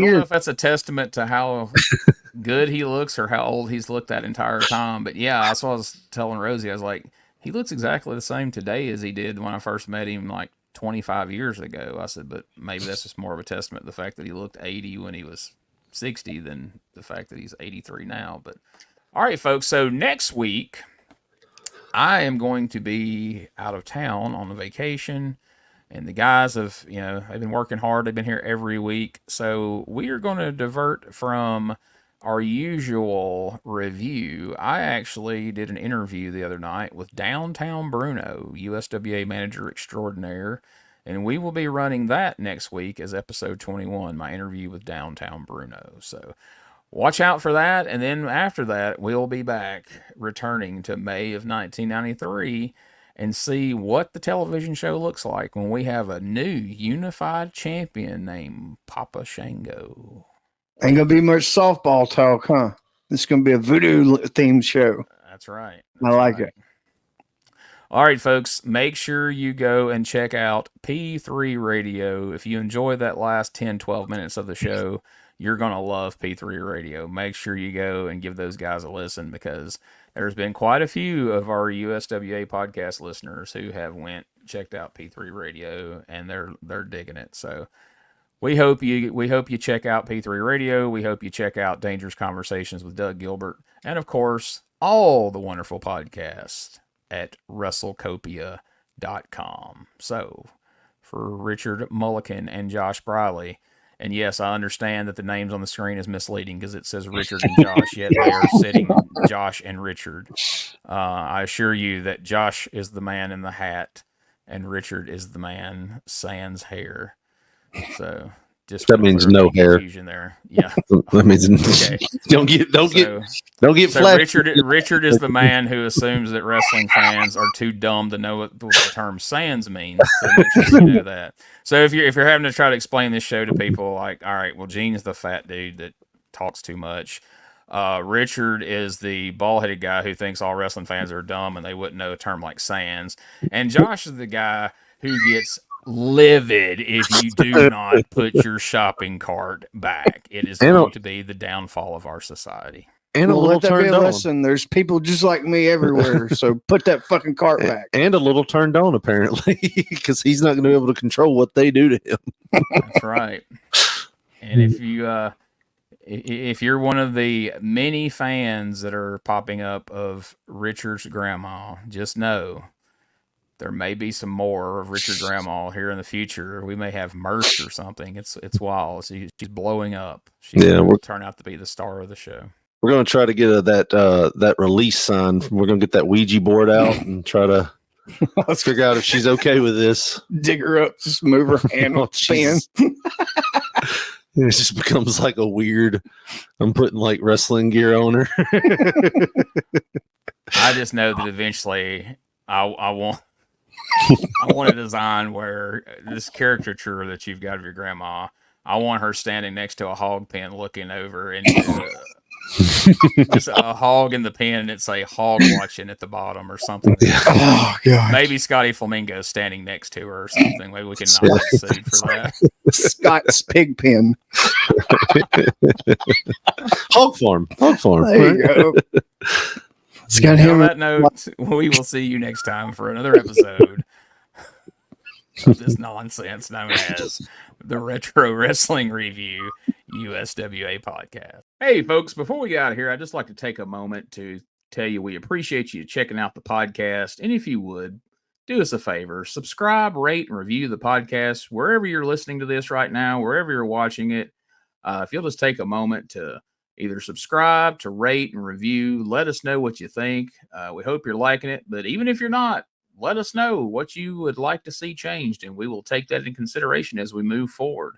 know if that's a testament to how good he looks or how old he's looked that entire time. But yeah, that's what I was telling Rosie. I was like, he looks exactly the same today as he did when I first met him like 25 years ago. I said, but maybe that's just more of a testament to the fact that he looked 80 when he was 60 than the fact that he's 83 now. But all right, folks. So next week, I am going to be out of town on a vacation, and the guys have, they've been working hard. They've been here every week. So we are going to divert from our usual review. I actually did an interview the other night with Downtown Bruno, USWA manager extraordinaire, and we will be running that next week as episode 21, my interview with Downtown Bruno. So watch out for that, and then after that, we'll be back, returning to May of 1993, and see what the television show looks like when we have a new unified champion named Papa Shango. Ain't gonna be much softball talk, huh? It's gonna be a voodoo-themed show. That's right. I like it. All right, folks, make sure you go and check out P3 Radio. If you enjoy that last 10, 12 minutes of the show, you're going to love P3 Radio. Make sure you go and give those guys a listen, because there's been quite a few of our USWA podcast listeners who have checked out P3 Radio, and they're digging it. So we hope you check out P3 Radio. We hope you check out Dangerous Conversations with Doug Gilbert, and of course, all the wonderful podcasts at WrestleCopia.com. So for Richard Mullican and Josh Briley. And yes, I understand that the names on the screen is misleading because it says Richard and Josh, yet they are sitting Josh and Richard. I assure you that Josh is the man in the hat and Richard is the man sans hair. So just that means no hair. There. Yeah. That means okay. Don't get so Richard is the man who assumes that wrestling fans are too dumb to know what the term sans means. So make sure you know that. So if you're having to try to explain this show to people, like, all right, well, Gene's the fat dude that talks too much. Richard is the bald-headed guy who thinks all wrestling fans are dumb and they wouldn't know a term like sans. And Josh is the guy who gets livid if you do not put your shopping cart back. It is going to be the downfall of our society. And a little turned on. Listen, there's people just like me everywhere, so put that fucking cart back. And a little turned on, apparently, because he's not going to be able to control what they do to him. That's right. And if you're one of the many fans that are popping up of Richard's grandma, just know there may be some more of Richard Grandma here in the future. We may have merch or something. It's wild. She's blowing up. Will turn out to be the star of the show. We're going to try to get that release sign. We're going to get that Ouija board out and try to let's figure out if she's okay with this. Dig her up, just move her hand on the pen. It just becomes like a weird. I'm putting like wrestling gear on her. I just know that eventually I want a design where this caricature that you've got of your grandma, I want her standing next to a hog pen looking over and just a hog in the pen, and it's a hog watching at the bottom or something. Oh, God. Maybe Scotty Flamingo standing next to her or something. Maybe we can not get sued for that. Scott's pig pen. Hog farm. There you go. On that note, we will see you next time for another episode of this nonsense known as the Retro Wrestling Review USWA podcast. Hey, folks, before we get out of here, I'd just like to take a moment to tell you we appreciate you checking out the podcast. And if you would, do us a favor, subscribe, rate, and review the podcast wherever you're listening to this right now, wherever you're watching it. If you'll just take a moment to either subscribe, to rate and review. Let us know what you think. We hope you're liking it. But even if you're not, let us know what you would like to see changed, and we will take that in consideration as we move forward.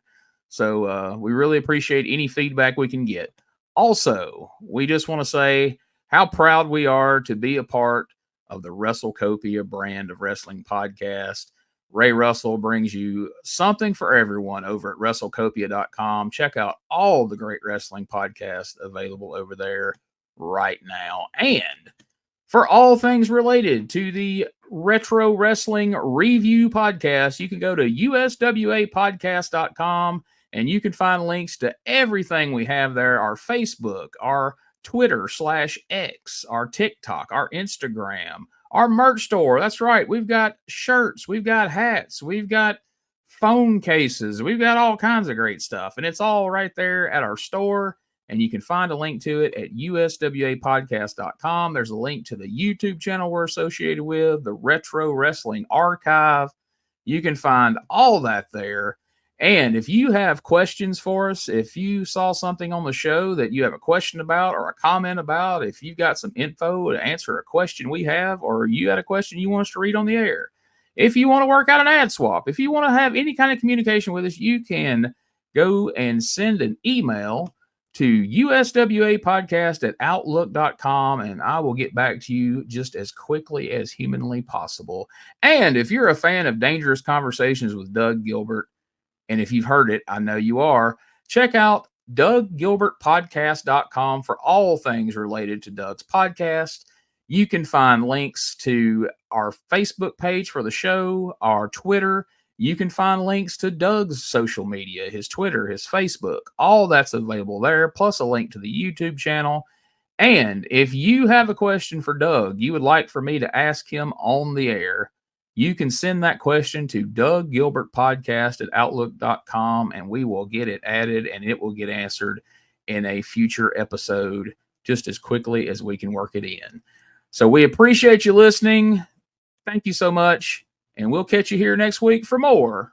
So we really appreciate any feedback we can get. Also, we just want to say how proud we are to be a part of the WrestleCopia brand of wrestling podcast. Ray Russell brings you something for everyone over at WrestleCopia.com. Check out all the great wrestling podcasts available over there. right now. And for all things related to the Retro Wrestling Review Podcast, you can go to uswapodcast.com and you can find links to everything we have there, our Facebook, our Twitter /X, our TikTok, our Instagram, our merch store. That's right. We've got shirts, we've got hats, we've got phone cases, we've got all kinds of great stuff. And it's all right there at our store. And you can find a link to it at uswapodcast.com. There's a link to the YouTube channel we're associated with, the Retro Wrestling Archive. You can find all that there. And if you have questions for us, if you saw something on the show that you have a question about or a comment about, if you've got some info to answer a question we have, or you had a question you want us to read on the air, if you want to work out an ad swap, if you want to have any kind of communication with us, you can go and send an email to uswapodcast@outlook.com, and I will get back to you just as quickly as humanly possible. And if you're a fan of Dangerous Conversations with Doug Gilbert, and if you've heard it, I know you are, check out DougGilbertPodcast.com for all things related to Doug's podcast. You can find links to our Facebook page for the show, our Twitter. You can find links to Doug's social media, his Twitter, his Facebook. All that's available there, plus a link to the YouTube channel. And if you have a question for Doug you would like for me to ask him on the air, you can send that question to DougGilbertPodcast@outlook.com, and we will get it added, and it will get answered in a future episode just as quickly as we can work it in. So we appreciate you listening. Thank you so much. And we'll catch you here next week for more